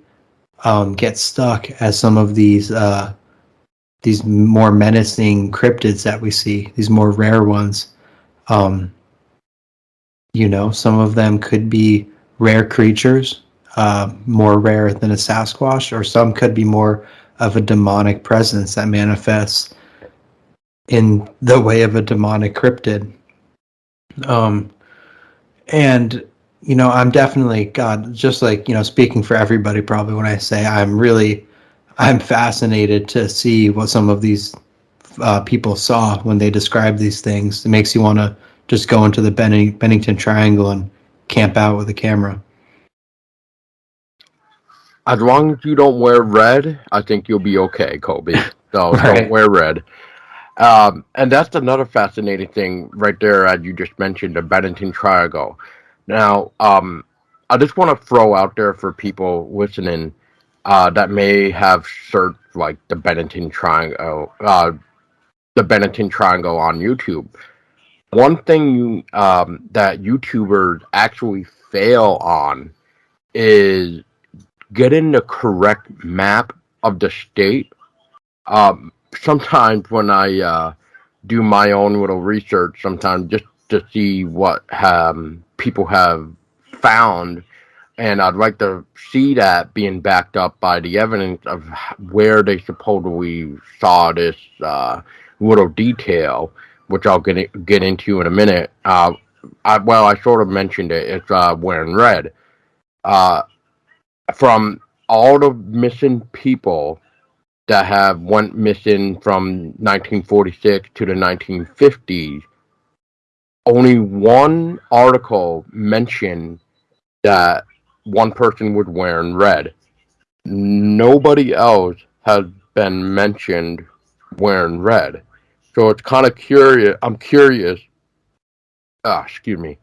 get stuck as some of these more menacing cryptids that we see, these more rare ones. Um, some of them could be rare creatures, more rare than a Sasquatch, or some could be more of a demonic presence that manifests in the way of a demonic cryptid. Um, and I'm definitely, God, just like speaking for everybody probably when I say I'm fascinated to see what some of these people saw when they describe these things. It makes you want to just go into the Bennington Triangle and camp out with a camera. As long as you don't wear red, I think you'll be okay, Kolby. So Right. Don't wear red. And that's another fascinating thing right there, as you just mentioned, the Bennington Triangle. Now, I just want to throw out there for people listening that may have searched like the Bennington Triangle on YouTube. One thing that YouTubers actually fail on is getting the correct map of the state. Sometimes when I do my own little research, sometimes just to see what people have found, and I'd like to see that being backed up by the evidence of where they supposedly saw this little detail, which I'll get into in a minute. I sort of mentioned it. It's wearing red. Uh, from all the missing people that have went missing from 1946 to the 1950s, only one article mentioned that one person was wearing red. Nobody else has been mentioned wearing red. So it's kind of curious. I'm curious, excuse me,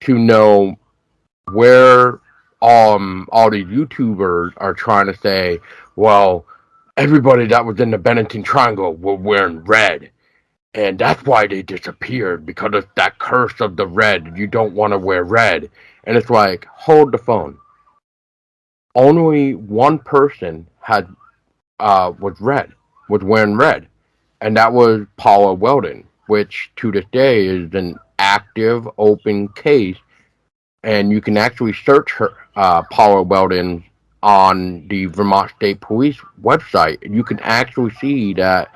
to know where all these YouTubers are trying to say, well, everybody that was in the Bennington Triangle were wearing red. And that's why they disappeared, because of that curse of the red. You don't want to wear red. And it's like, hold the phone. Only one person was wearing red, and that was Paula Weldon, which to this day is an active, open case, and you can actually search her Paula Weldon on the Vermont State Police website. You can actually see that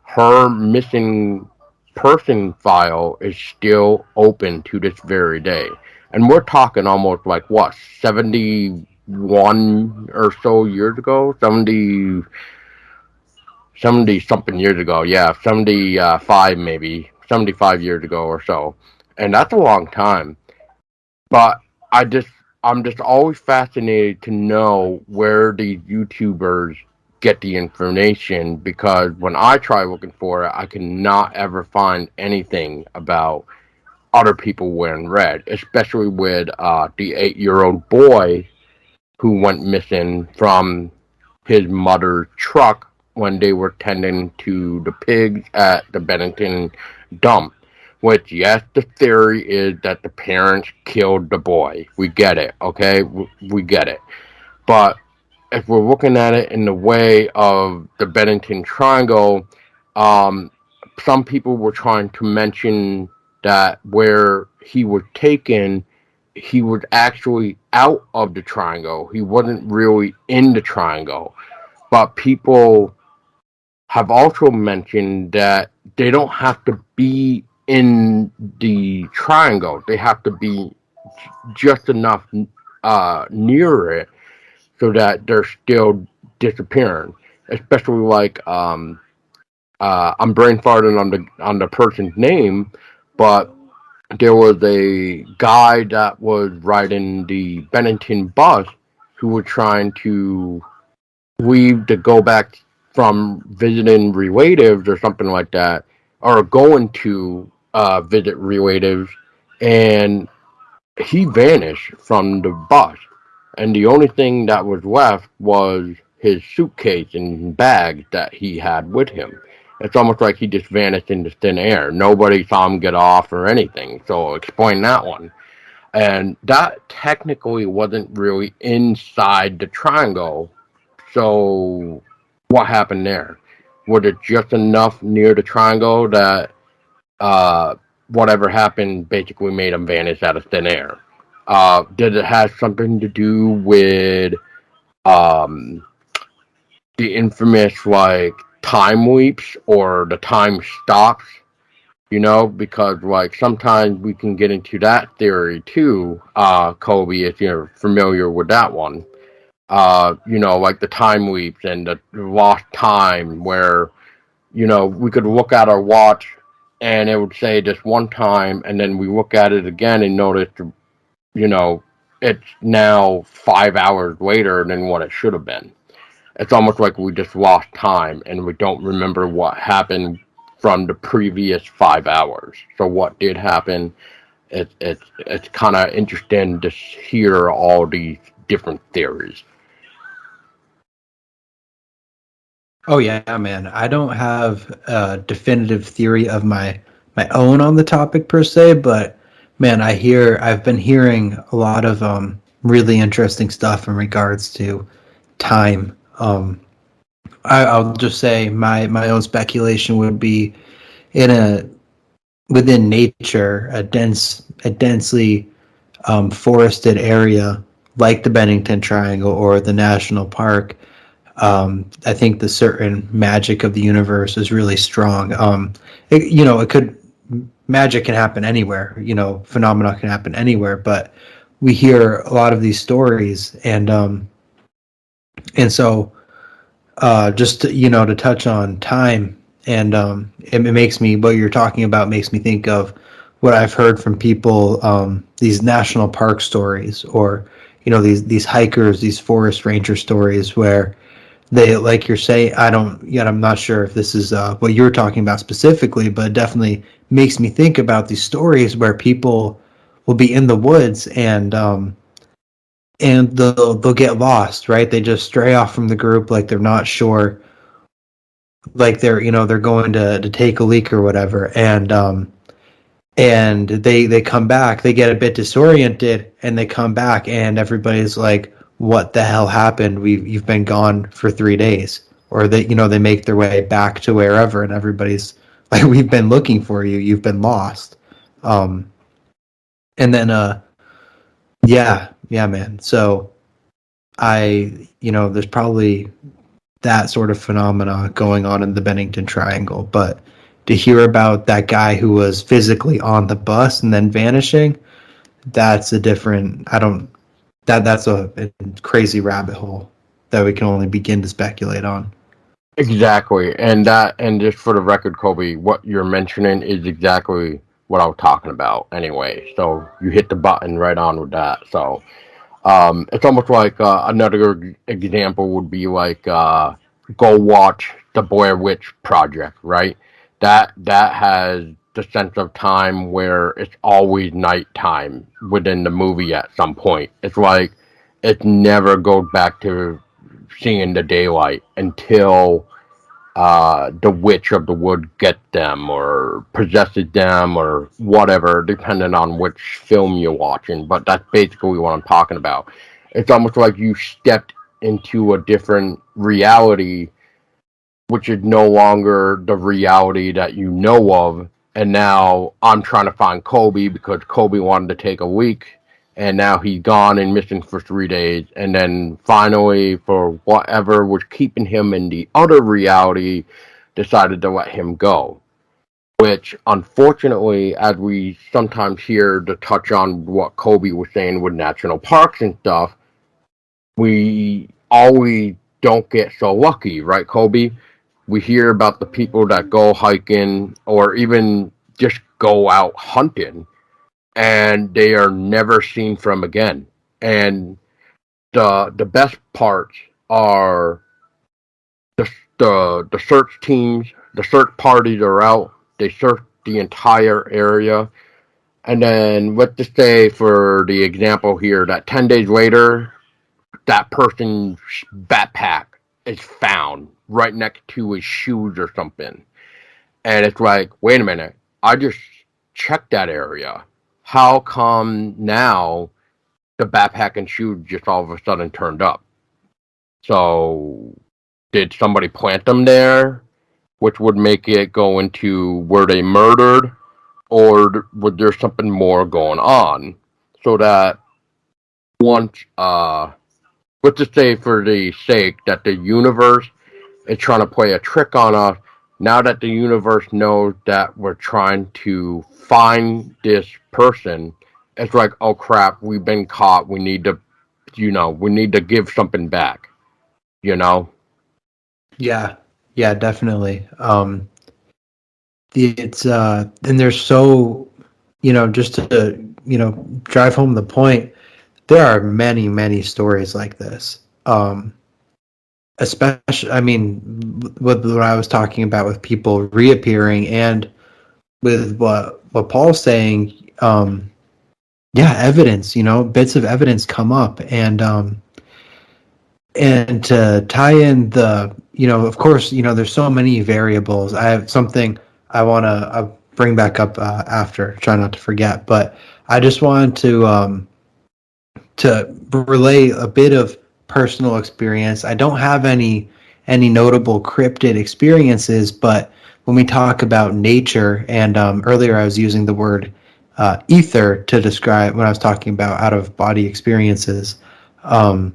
her missing person file is still open to this very day. And we're talking almost like what, 71 or so years ago? 70 something years ago. Yeah, 75 maybe. 75 years ago or so. And that's a long time. But I just I'm just always fascinated to know where these YouTubers get the information, because when I try looking for it, I cannot ever find anything about other people wearing red, especially with the 8-year-old boy who went missing from his mother's truck when they were tending to the pigs at the Bennington dump. Which, yes, the theory is that the parents killed the boy. We get it, okay? We get it. But if we're looking at it in the way of the Bennington Triangle, um, some people were trying to mention that where he was taken, he was actually out of the triangle. He wasn't really in the triangle. But people have also mentioned that they don't have to be in the triangle. They have to be just enough near it so that they're still disappearing. Especially like I'm brain farting on the person's name, but there was a guy that was riding the Bennington bus who was trying to leave to go back from visiting relatives or something like that, or going to visit relatives, and he vanished from the bus, and the only thing that was left was his suitcase and bag that he had with him. It's almost like he just vanished into thin air. Nobody saw him get off or anything. So explain that one. And that technically wasn't really inside the triangle. So what happened there? Was it just enough near the triangle that whatever happened basically made him vanish out of thin air? Did it have something to do with um, the infamous like time leaps or the time stops? You know, because like sometimes we can get into that theory too, Kolby, if you're familiar with that one. Like the time leaps and the lost time where, we could look at our watch and it would say this one time, and then we look at it again and notice, you know, it's now 5 hours later than what it should have been. It's almost like we just lost time and we don't remember what happened from the previous 5 hours. So what did happen? It's kind of interesting to hear all these different theories. Oh yeah, man. I don't have a definitive theory of my own on the topic per se, but man, I've been hearing a lot of really interesting stuff in regards to time. I'll just say my own speculation would be in a within nature, a densely forested area like the Bennington Triangle or the national park. I think the certain magic of the universe is really strong. It could magic can happen anywhere. Phenomena can happen anywhere, but we hear a lot of these stories, and so just to touch on time, and it makes me what you're talking about makes me think of what I've heard from people, these national park stories, or these hikers, these forest ranger stories, where they, like you're saying, I'm not sure if this is what you're talking about specifically, but it definitely makes me think about these stories where people will be in the woods and they'll get lost, right? They just stray off from the group, like they're not sure, like they're going to take a leak or whatever, and they come back, they get a bit disoriented, and they come back, and everybody's like, "What the hell happened? You've been gone for 3 days." Or they make their way back to wherever, and everybody's like, "We've been looking for you. You've been lost." Um, and then yeah, man. So there's probably that sort of phenomena going on in the Bennington Triangle, but to hear about that guy who was physically on the bus and then vanishing, that's a different. I don't. That's a crazy rabbit hole that we can only begin to speculate on. Exactly, and just for the record, Kobe, what you're mentioning is exactly what I was talking about. Anyway, so you hit the button right on with that. So, it's almost like another example would be like go watch the Blair Witch Project, right? That has the sense of time where it's always nighttime within the movie at some point. It's like it never goes back to seeing the daylight until the witch of the wood gets them or possesses them or whatever, depending on which film you're watching. But that's basically what I'm talking about. It's almost like you stepped into a different reality, which is no longer the reality that you know of. And now I'm trying to find Kolby because Kolby wanted to take a week, and now he's gone and missing for 3 days. And then finally, for whatever was keeping him in the other reality, decided to let him go. Which, unfortunately, as we sometimes hear to touch on what Kolby was saying with national parks and stuff, we always don't get so lucky, right, Kolby? We hear about the people that go hiking or even just go out hunting and they are never seen from again. And the best parts are the search teams, the search parties are out. They search the entire area, and then let's just say, for the example here, that 10 days later, that person's backpack is found right next to his shoes or something. And it's like, wait a minute, I just checked that area. How come now the backpack and shoes just all of a sudden turned up? So, did somebody plant them there? Which would make it go into, were they murdered? Or was there something more going on? So that once, let's just say for the sake that the universe is trying to play a trick on us, now that the universe knows that we're trying to find this person, it's like, oh crap, we've been caught. We need to, we need to give something back, you know? Yeah, yeah, definitely. It's and there's so, just to drive home the point, there are many, many stories like this. Especially, I mean, with what I was talking about with people reappearing, and with what Paul's saying, yeah, evidence, bits of evidence come up, and to tie in the, of course, there's so many variables. I have something I want to bring back up after, try not to forget, but I just wanted to relay a bit of personal experience. I don't have any notable cryptid experiences, but when we talk about nature, and earlier I was using the word ether to describe when I was talking about out of body experiences, or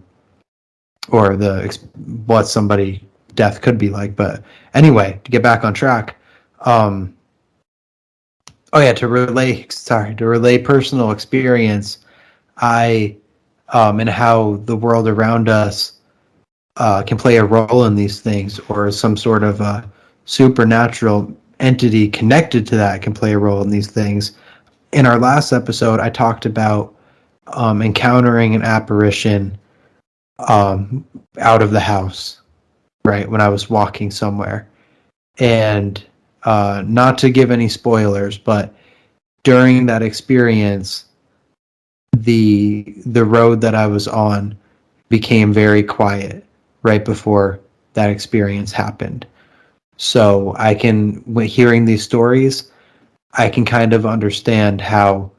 what somebody death could be like. But anyway, to get back on track, um, oh yeah, to relay personal experience, I and how the world around us can play a role in these things, or some sort of supernatural entity connected to that can play a role in these things. In our last episode, I talked about encountering an apparition out of the house. right, when I was walking somewhere. And not to give any spoilers, but during that experience, the road that I was on became very quiet right before that experience happened. So I can, when hearing these stories, I can kind of understand how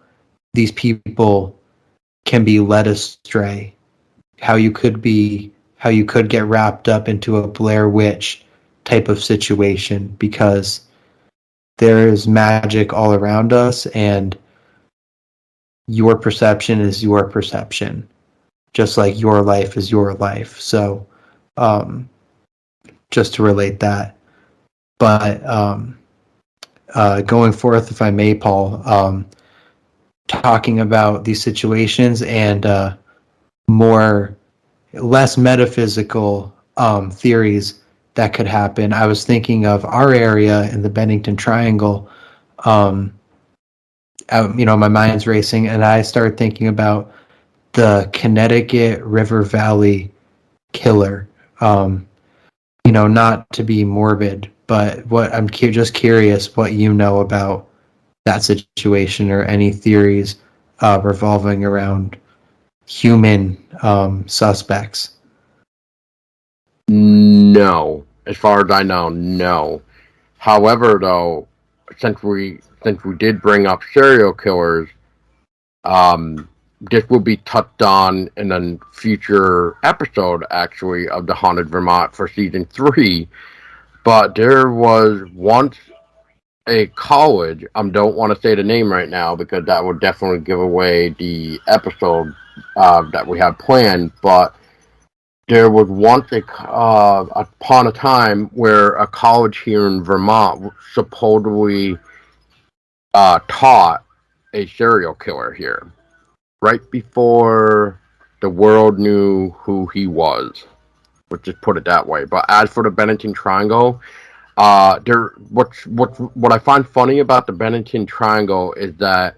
these people can be led astray, how you could get wrapped up into a Blair Witch type of situation because there is magic all around us and your perception is your perception, just like your life is your life. So, um, just to relate that. But going forth, if I may, Paul, talking about these situations and more less metaphysical theories that could happen. I was thinking of our area in the Bennington Triangle. Um, my mind's racing, and I started thinking about the Connecticut River Valley killer. Not to be morbid, but what I'm just curious what you know about that situation or any theories revolving around human suspects. No, as far as I know, no. However, though, since we did bring up serial killers, um, this will be touched on in a future episode, actually, of the Haunted Vermont for season 3. But there was once a college. I don't want to say the name right now because that would definitely give away the episode that we have planned. But there was once upon a time where a college here in Vermont supposedly taught a serial killer here right before the world knew who he was. Let's just put it that way. But as for the Bennington Triangle, what I find funny about the Bennington Triangle is that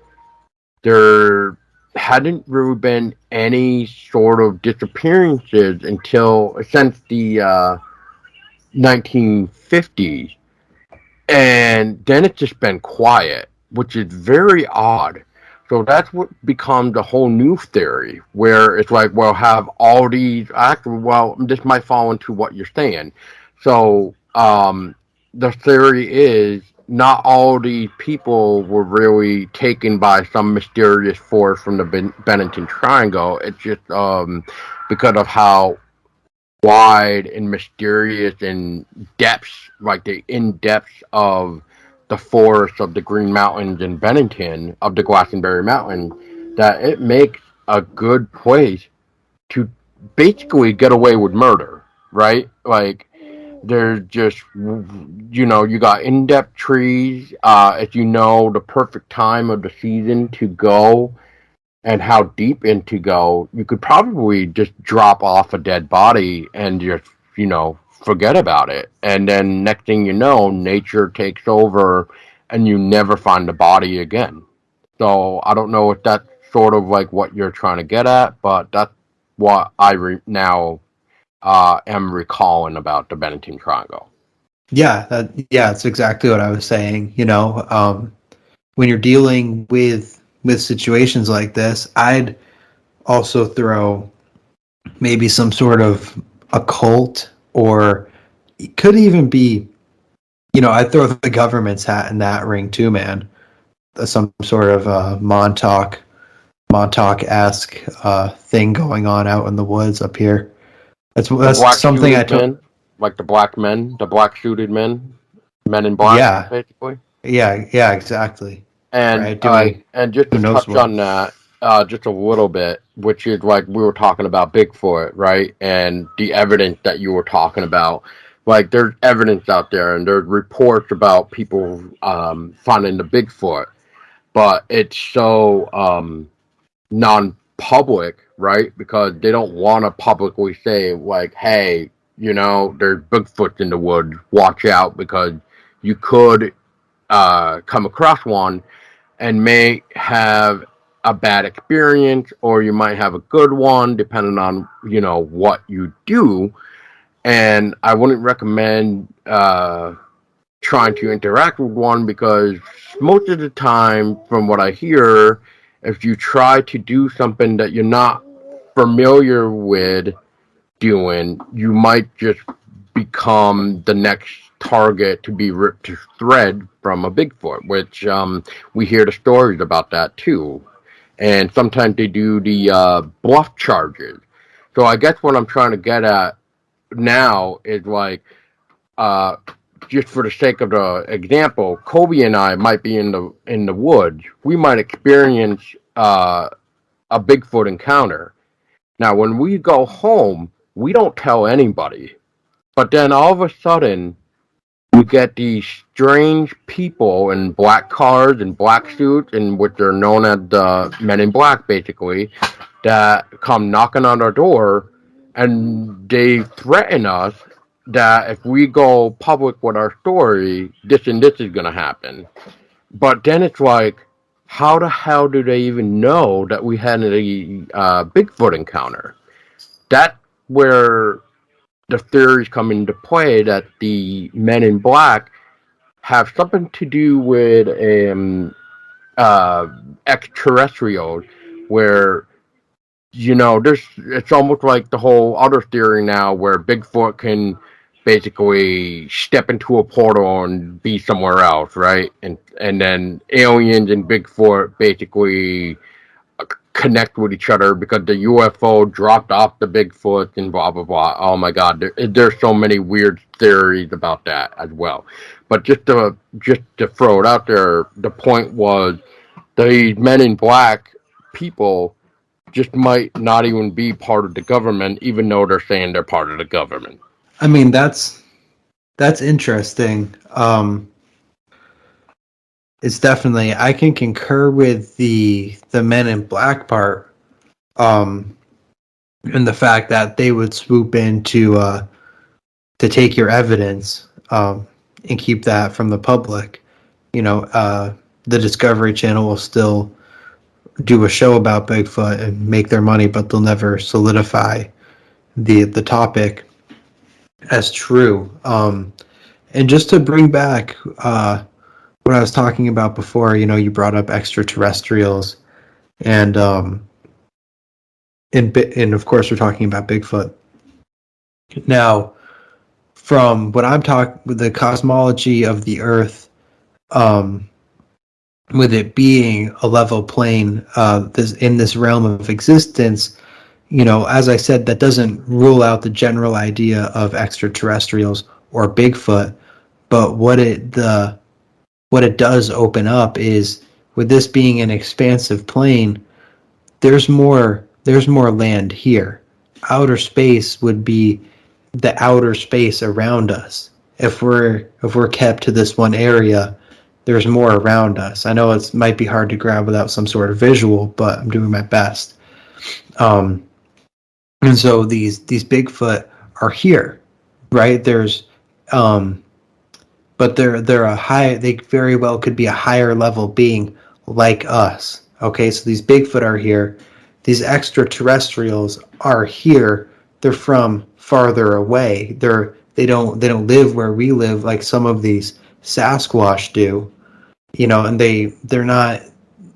there hadn't really been any sort of disappearances until since the 1950s, and then it's just been quiet, which is very odd. So that's what becomes a whole new theory, where it's like, well, have all these actually, well, this might fall into what you're saying. So the theory is not all these people were really taken by some mysterious force from the Bennington Triangle. It's just because of how wide and mysterious and depths, like the in depths of the forests of the Green Mountains in Bennington, of the Glastonbury Mountains, that it makes a good place to basically get away with murder, right? Like, there's just, you got in depth trees, if you know the perfect time of the season to go and how deep in to go, you could probably just drop off a dead body and just, forget about it. And then next thing you know, nature takes over and you never find the body again. So I don't know if that's sort of like what you're trying to get at, but that's what I now am recalling about the Bennington Triangle. Yeah, that's exactly what I was saying. When you're dealing with situations like this, I'd also throw maybe some sort of occult, or it could even be, I'd throw the government's hat in that ring too, man. Some sort of Montauk-esque thing going on out in the woods up here. The That's black something I suited took. men, like the black suited men in black, Yeah, basically. yeah, exactly. And Right, doing and just who to knows touch what. on that, just a little bit, which is like we were talking about Bigfoot, right? And the evidence that you were talking about, like there's evidence out there, and there's reports about people finding the Bigfoot, but it's so non-public, right? Because they don't want to publicly say like, hey, there's Bigfoot in the woods, watch out because you could come across one and may have a bad experience, or you might have a good one depending on what you do. and I wouldn't recommend trying to interact with one because most of the time, from what I hear, if you try to do something that you're not familiar with doing, you might just become the next target to be ripped to thread from a Bigfoot, which we hear the stories about that too. And sometimes they do the bluff charges. So I guess what I'm trying to get at now is like, uh, just for the sake of the example, Kolby and I might be in the woods. We might experience a Bigfoot encounter. Now, when we go home, we don't tell anybody. But then all of a sudden, we get these strange people in black cars and black suits, and which are known as the Men in Black, basically, that come knocking on our door, and they threaten us that if we go public with our story, this and this is going to happen. But then it's like, how the hell do they even know that we had a Bigfoot encounter? That's where the theories come into play that the Men in Black have something to do with uh, extraterrestrials, where there's it's almost like the whole other theory now where Bigfoot can basically step into a portal and be somewhere else, right? And then aliens and Bigfoot basically connect with each other because the UFO dropped off the Bigfoot and blah blah blah. Oh my God, there's so many weird theories about that as well. But just to throw it out there, the point was the Men in Black people just might not even be part of the government, even though they're saying they're part of the government. I mean, that's interesting. It's definitely, I can concur with the Men in Black part, and the fact that they would swoop in to take your evidence, and keep that from the public. The Discovery Channel will still do a show about Bigfoot and make their money, but they'll never solidify the topic as true. And just to bring back what I was talking about before, you brought up extraterrestrials, and and of course we're talking about Bigfoot. Now, from what I'm talking with the cosmology of the Earth, with it being a level plane, in this realm of existence, as I said, that doesn't rule out the general idea of extraterrestrials or Bigfoot, but what it does open up is, with this being an expansive plane, there's more land here. Outer space would be the outer space around us. If we're kept to this one area, there's more around us. I know it might be hard to grab without some sort of visual, but I'm doing my best. And so these Bigfoot are here, right? But they're a high. They very well could be a higher level being like us. Okay, so these Bigfoot are here. These extraterrestrials are here. They're from farther away. They don't live where we live like some of these Sasquatch do. And they're not.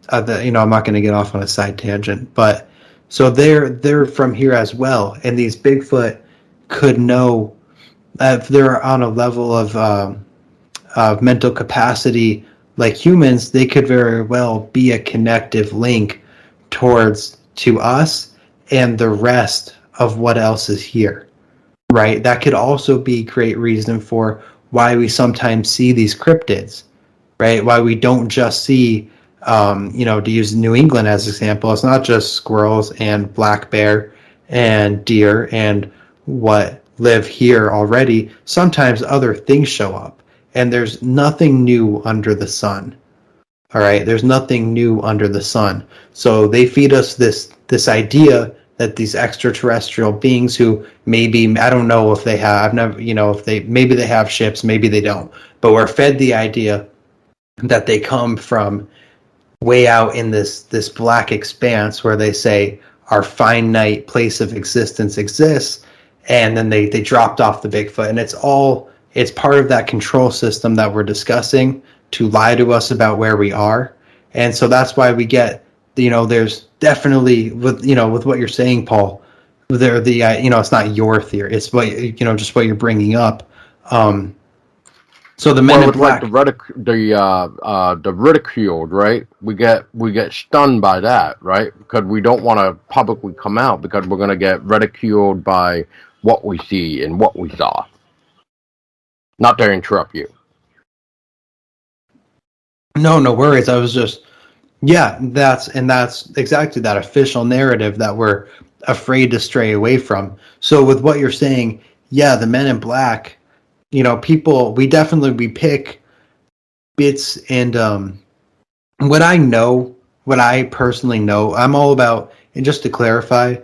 I'm not going to get off on a side tangent, but so they're from here as well. And these Bigfoot could know if they're on a level of mental capacity like humans, they could very well be a connective link to us and the rest of what else is here, right? That could also be great reason for why we sometimes see these cryptids, right? Why we don't just see, to use New England as an example, it's not just squirrels and black bear and deer and what live here already. Sometimes other things show up, and there's nothing new under the sun. All right, there's nothing new under the sun. So they feed us this idea that these extraterrestrial beings, who maybe, I don't know if they have, maybe they have ships, maybe they don't, but we're fed the idea that they come from way out in this black expanse where they say our finite place of existence exists, and then they dropped off the Bigfoot, and it's part of that control system that we're discussing to lie to us about where we are. And so that's why we get, there's definitely with what you're saying, Paul, it's not your theory, it's what, just what you're bringing up. So the Men Well, in it's like Black. the ridiculed, right? We get stunned by that, right? Because we don't want to publicly come out because we're gonna get ridiculed by what we see and what we saw. Not to interrupt you. No worries. I was just, yeah, that's exactly that official narrative that we're afraid to stray away from. So with what you're saying, yeah, the Men in Black, people, we pick bits, and what I personally know, I'm all about, and just to clarify,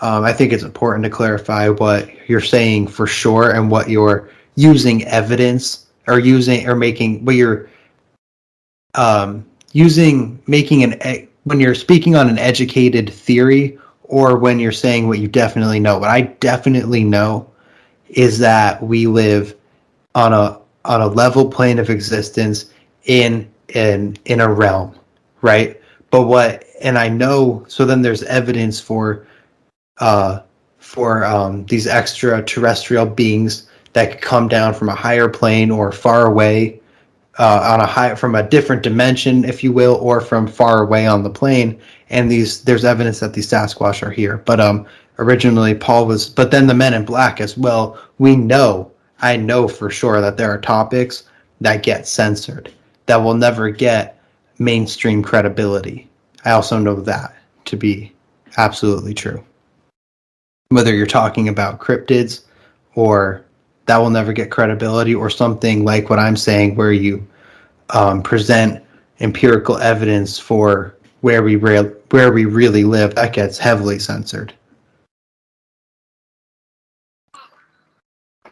I think it's important to clarify what you're saying for sure, and what you're using evidence, or using, or making, what you're making when you're speaking on an educated theory, or when you're saying what you definitely know. What I definitely know is that we live on a level plane of existence, in a realm, right? But and I know, so then there's evidence for these extraterrestrial beings that could come down from a higher plane, or far away, from a different dimension, if you will, or from far away on the plane. And there's evidence that these Sasquatch are here. But originally but then the Men in Black as well. I know for sure that there are topics that get censored, that will never get mainstream credibility. I also know that to be absolutely true. Whether you're talking about cryptids, or that will never get credibility, or something like what I'm saying, where you present empirical evidence for where we really live, that gets heavily censored.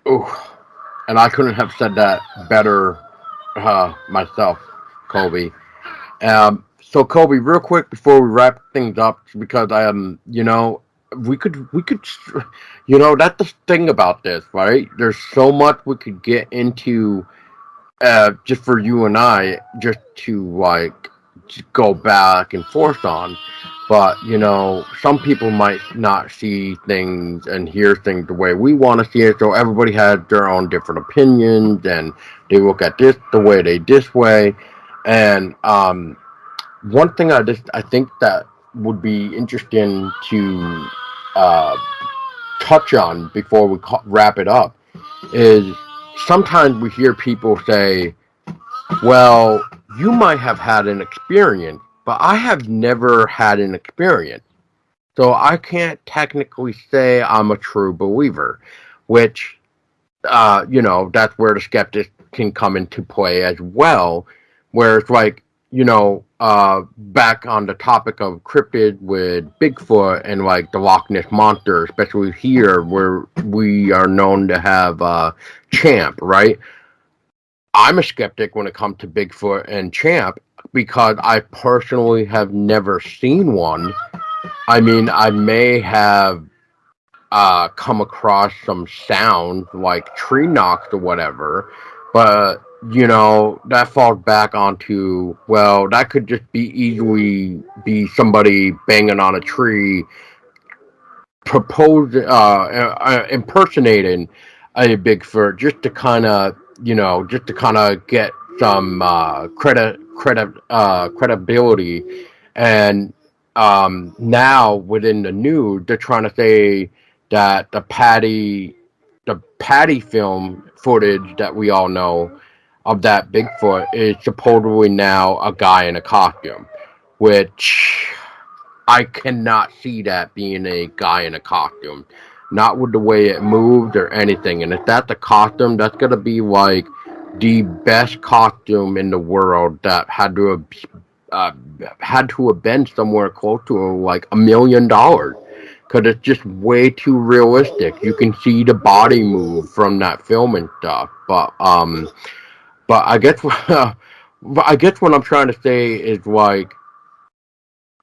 Ooh, and I couldn't have said that better myself, Colby. So Colby, real quick before we wrap things up, because I am, we could, that's the thing about this, right? There's so much we could get into, just for you and I, just to like just go back and forth on. But some people might not see things and hear things the way we want to see it. So everybody has their own different opinions, and they look at this the way they this way. And one thing I think that would be interesting to uh, touch on before we wrap it up is sometimes we hear people say, well, you might have had an experience, but I have never had an experience. So I can't technically say I'm a true believer, which, that's where the skeptics can come into play as well, where it's like, back on the topic of cryptid with Bigfoot and like the Loch Ness Monster, especially here where we are known to have Champ, right? I'm a skeptic when it comes to Bigfoot and Champ because I personally have never seen one. I mean, I may have come across some sounds like tree knocks or whatever, but that falls back onto, well, that could just be somebody banging on a tree, impersonating a Bigfoot just to kind of get some credibility. And now within the news, they're trying to say that the Patty film footage that we all know of that Bigfoot is supposedly now a guy in a costume, which I cannot see that being a guy in a costume. Not with the way it moved or anything. And if that's a costume, that's gonna be like the best costume in the world that uh, had to have been somewhere close to like $1 million. Because it's just way too realistic. You can see the body move from that film and stuff. But I guess but I guess what I'm trying to say is like,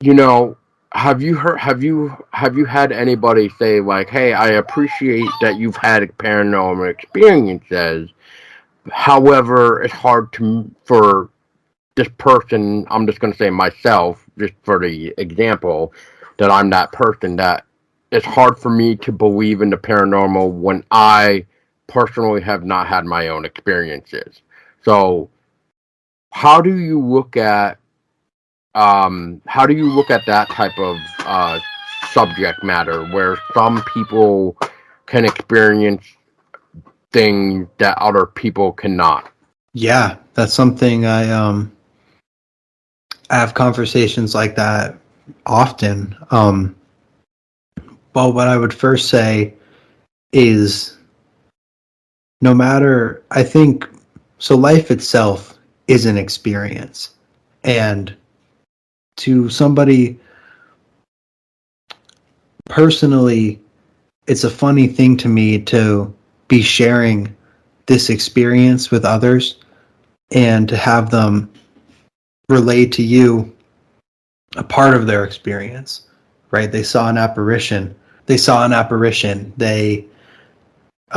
you know have you had anybody say like, "Hey, I appreciate that you've had paranormal experiences. However, it's hard to for this person. I'm just going to say myself, just for the example, that I'm that person that it's hard for me to believe in the paranormal when I personally have not had my own experiences." So, how do you look at that type of subject matter where some people can experience things that other people cannot? Yeah, that's something I have conversations like that often. Well, what I would first say is no matter, I think, so life itself is an experience. And to somebody personally, it's a funny thing to me to be sharing this experience with others and to have them relate to you a part of their experience, right? They saw an apparition. They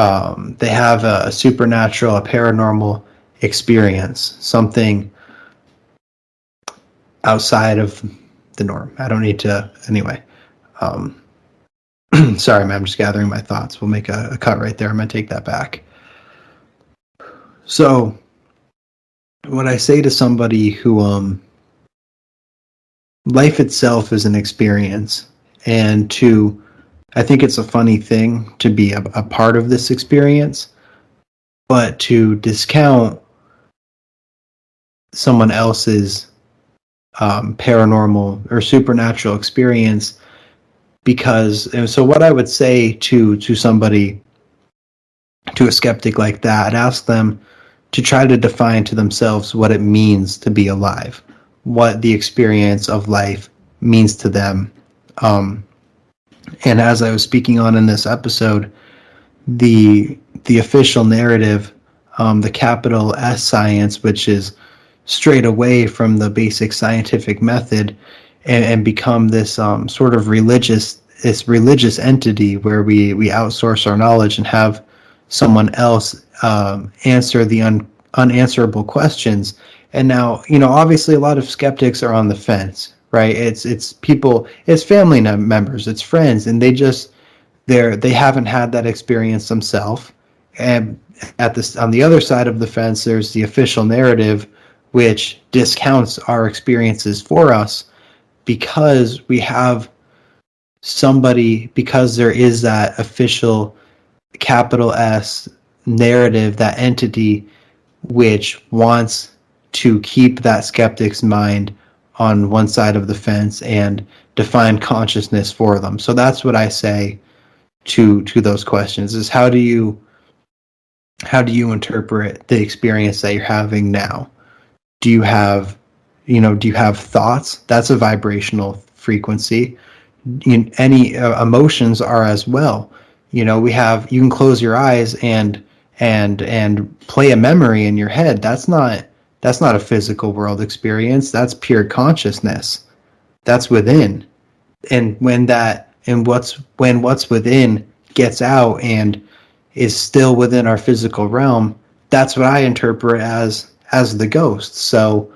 have a supernatural, a paranormal experience, something outside of the norm. I don't need to anyway. Um, sorry, man, I'm just gathering my thoughts. We'll make a cut right there. I'm gonna take that back. So, when I say to somebody who life itself is an experience, and to I think it's a funny thing to be a part of this experience, but to discount someone else's paranormal or supernatural experience because and so what I would say to somebody, to a skeptic like that, I'd ask them to try to define to themselves what it means to be alive, what the experience of life means to them. um, and as I was speaking on in this episode, the official narrative, the capital S science, which is straight away from the basic scientific method, and become this sort of religious entity where we outsource our knowledge and have someone else answer the unanswerable questions. And now, obviously, a lot of skeptics are on the fence, right? It's people, it's family members, it's friends, and they haven't had that experience themselves. And on the other side of the fence, there's the official narrative, which discounts our experiences for us because we have somebody, because there is that official capital S narrative, that entity which wants to keep that skeptic's mind on one side of the fence and define consciousness for them. So that's what I say to those questions: is how do you interpret the experience that you're having now? Do you have thoughts? That's a vibrational frequency. Any emotions are as well. You can close your eyes and play a memory in your head. That's not a physical world experience. That's pure consciousness. That's within. And when what's within gets out and is still within our physical realm, that's what I interpret as the ghost. So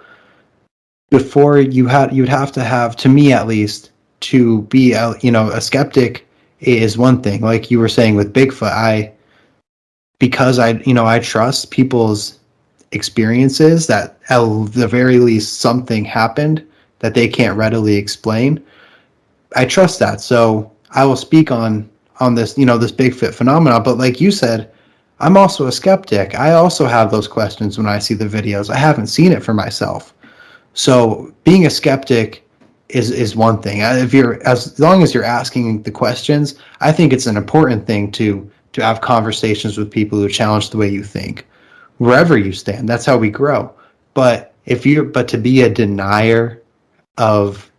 before you'd have to have, to me at least, to be a skeptic is one thing. Like you were saying with Bigfoot, because I trust people's experiences, that at the very least something happened that they can't readily explain. I trust that, so I will speak on this this Bigfoot phenomenon. But like you said, I'm also a skeptic. I also have those questions when I see the videos. I haven't seen it for myself. So being a skeptic is one thing. If you're as long as you're asking the questions, I think it's an important thing to have conversations with people who challenge the way you think, wherever you stand. That's how we grow. But to be a denier of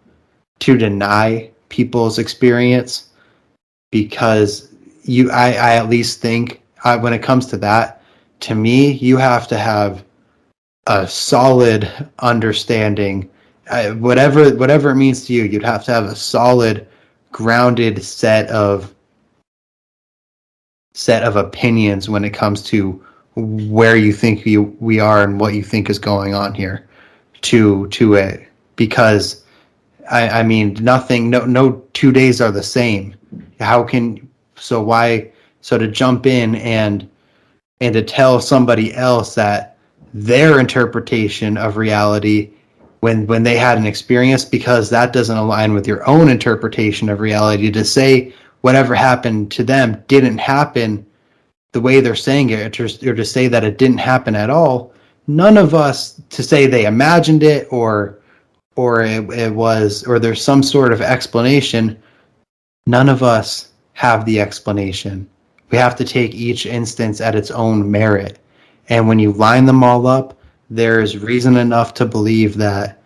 to deny people's experience because I at least think when it comes to that, to me, you have to have a solid understanding whatever it means to you, you'd have to have a solid, grounded set of opinions when it comes to where you think we are and what you think is going on here to it, because I mean nothing, no 2 days are the same. How can so why so to jump in and to tell somebody else that their interpretation of reality when they had an experience, because that doesn't align with your own interpretation of reality, to say whatever happened to them didn't happen the way they're saying it, or to say that it didn't happen at all. None of us to say they imagined it, or it was, or there's some sort of explanation. None of us have the explanation. We have to take each instance at its own merit. And when you line them all up, there's reason enough to believe that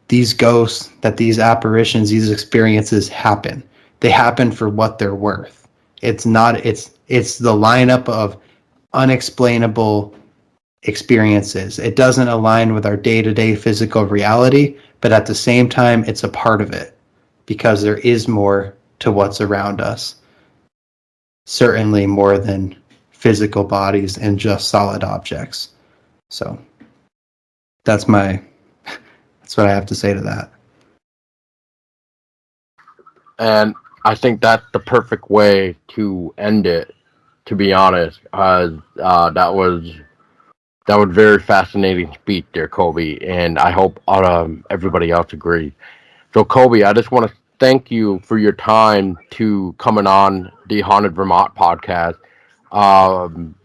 these ghosts, that these apparitions, these experiences happen. They happen for what they're worth. It's the lineup of unexplainable experiences. It doesn't align with our day-to-day physical reality, but at the same time, it's a part of it, because there is more to what's around us. Certainly more than physical bodies and just solid objects. So that's what I have to say to that. And I think that's the perfect way to end it, to be honest. That was very fascinating speech there, Kolby, and I hope everybody else agrees. So, Kolby, I just want to thank you for your time to coming on the Haunted Vermont podcast.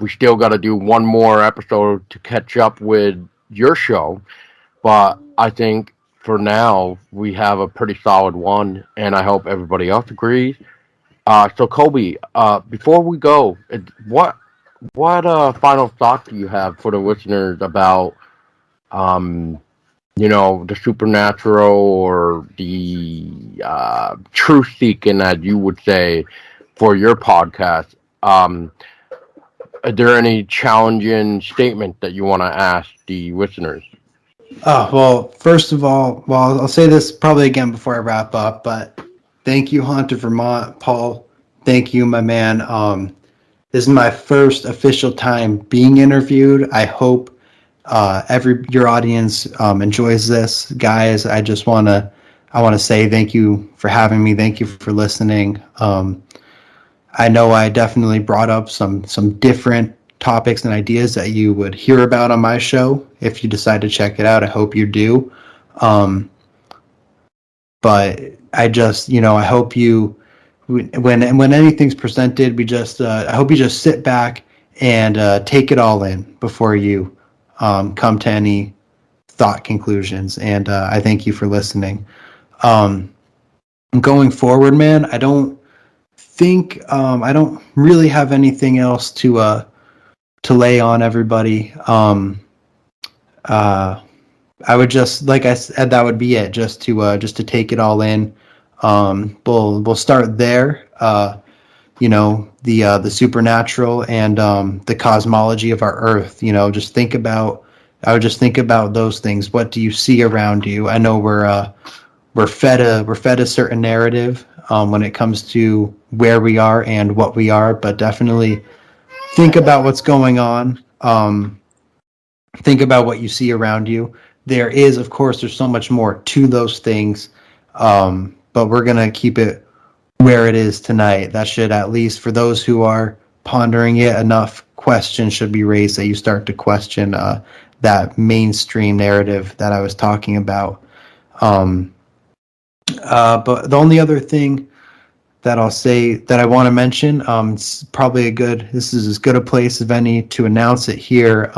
We still got to do one more episode to catch up with your show, but I think for now we have a pretty solid one, and I hope everybody else agrees. So, Kolby, before we go, what final thought do you have for the listeners about the supernatural, or the truth seeking, as you would say, for your podcast? Are there any challenging statement that you want to ask the listeners? Well, first of all, I'll say this probably again before I wrap up, but thank you, Haunted Vermont, Paul. Thank you, my man. This is my first official time being interviewed. I hope your audience enjoys this, guys. I want to say thank you for having me. Thank you for listening. I know I definitely brought up some different topics and ideas that you would hear about on my show. If you decide to check it out, I hope you do. But I just, I hope you, when anything's presented, I hope you just sit back and take it all in before you come to any thought conclusions. And I thank you for listening. Going forward, man, I don't really have anything else to lay on everybody. I would just, like I said, that would be it. Just to take it all in. We'll start there. The supernatural and the cosmology of our Earth. I would just think about those things. What do you see around you? I know we're fed a certain narrative when it comes to where we are and what we are, but definitely think about what's going on. Think about what you see around you. There's so much more to those things, but we're gonna keep it where it is tonight. That should, at least for those who are pondering it, enough questions should be raised that you start to question that mainstream narrative that I was talking about. But the only other thing that I'll say that I want to mention, it's probably this is as good a place as any to announce it here.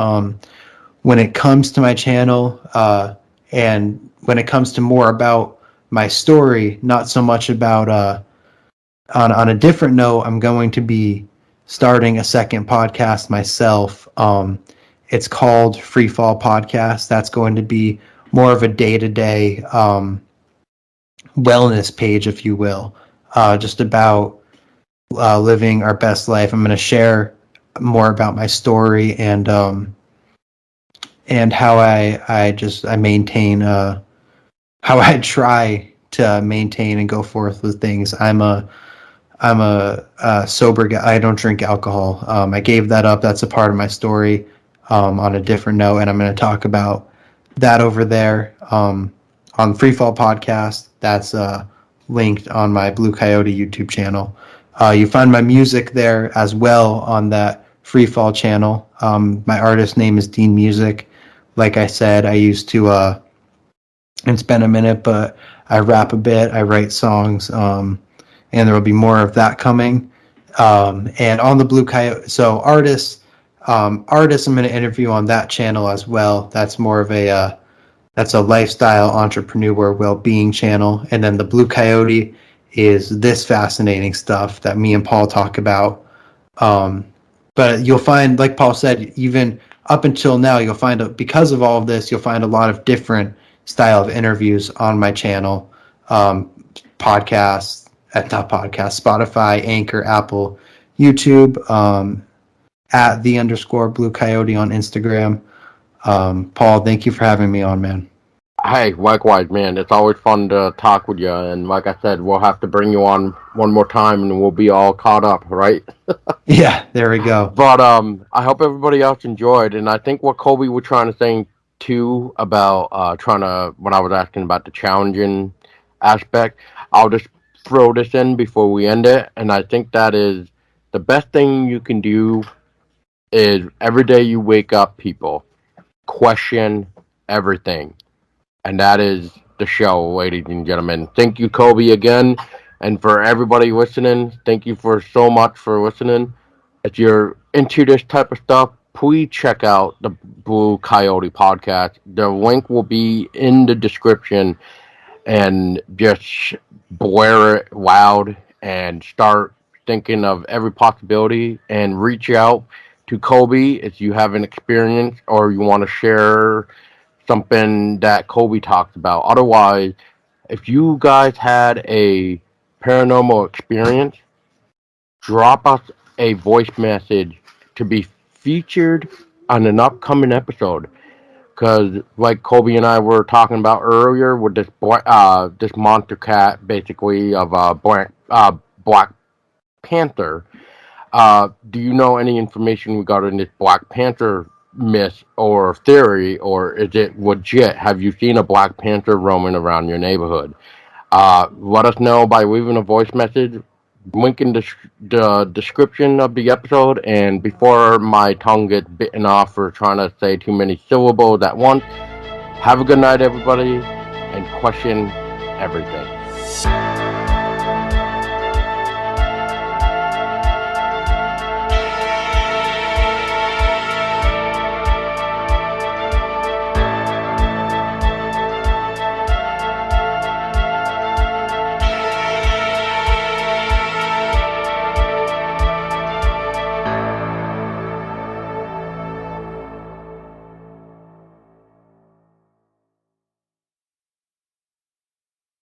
When it comes to my channel, and when it comes to more about my story, not so much about, on a different note, I'm going to be starting a second podcast myself. It's called Free Fall Podcast. That's going to be more of a day-to-day wellness page, if you will, just about living our best life. I'm going to share more about my story and and how I maintain how I try to maintain and go forth with things. I'm a sober guy. I don't drink alcohol. I gave that up. That's a part of my story on a different note, and I'm going to talk about that over there on Freefall Podcast. That's linked on my Blue Coyote YouTube channel. You find my music there as well on that Freefall channel. My artist name is Dean Music. Like I said, I used to, it's been a minute, but I rap a bit, I write songs, and there will be more of that coming. And on the Blue Coyote, so artists, I'm going to interview on that channel as well. That's more of a that's a lifestyle entrepreneur well-being channel. And then the Blue Coyote is this fascinating stuff that me and Paul talk about. But you'll find, like Paul said, even up until now, you'll find because of all of this, you'll find a lot of different style of interviews on my channel, podcasts, not podcasts, Spotify, Anchor, Apple, YouTube, at _Blue Coyote on Instagram. Paul, thank you for having me on, man. Hey, likewise, man. It's always fun to talk with you, and like I said, we'll have to bring you on one more time, and we'll be all caught up, right? Yeah, there we go. But I hope everybody else enjoyed, and I think what Kolby was trying to say too about when I was asking about the challenging aspect, I'll just throw this in before we end it, and I think that is the best thing you can do is every day you wake up, people question everything. And that is the show, ladies and gentlemen. Thank you, Kolby, again. And for everybody listening, thank you for so much for listening. If you're into this type of stuff, please check out the Blue Coyote Podcast. The link will be in the description. And just blare it loud and start thinking of every possibility and reach out to Kolby if you have an experience or you want to share something that Kolby talks about. Otherwise, if you guys had a paranormal experience, drop us a voice message to be featured on an upcoming episode. Because, like Kolby and I were talking about earlier, with this monster cat, basically of Black Panther. Do you know any information regarding this Black Panther myth or theory, or is it legit? Have you seen a Black Panther roaming around your neighborhood? Let us know by leaving a voice message. Link in the description of the episode. And before my tongue gets bitten off for trying to say too many syllables at once, have a good night, everybody, and question everything.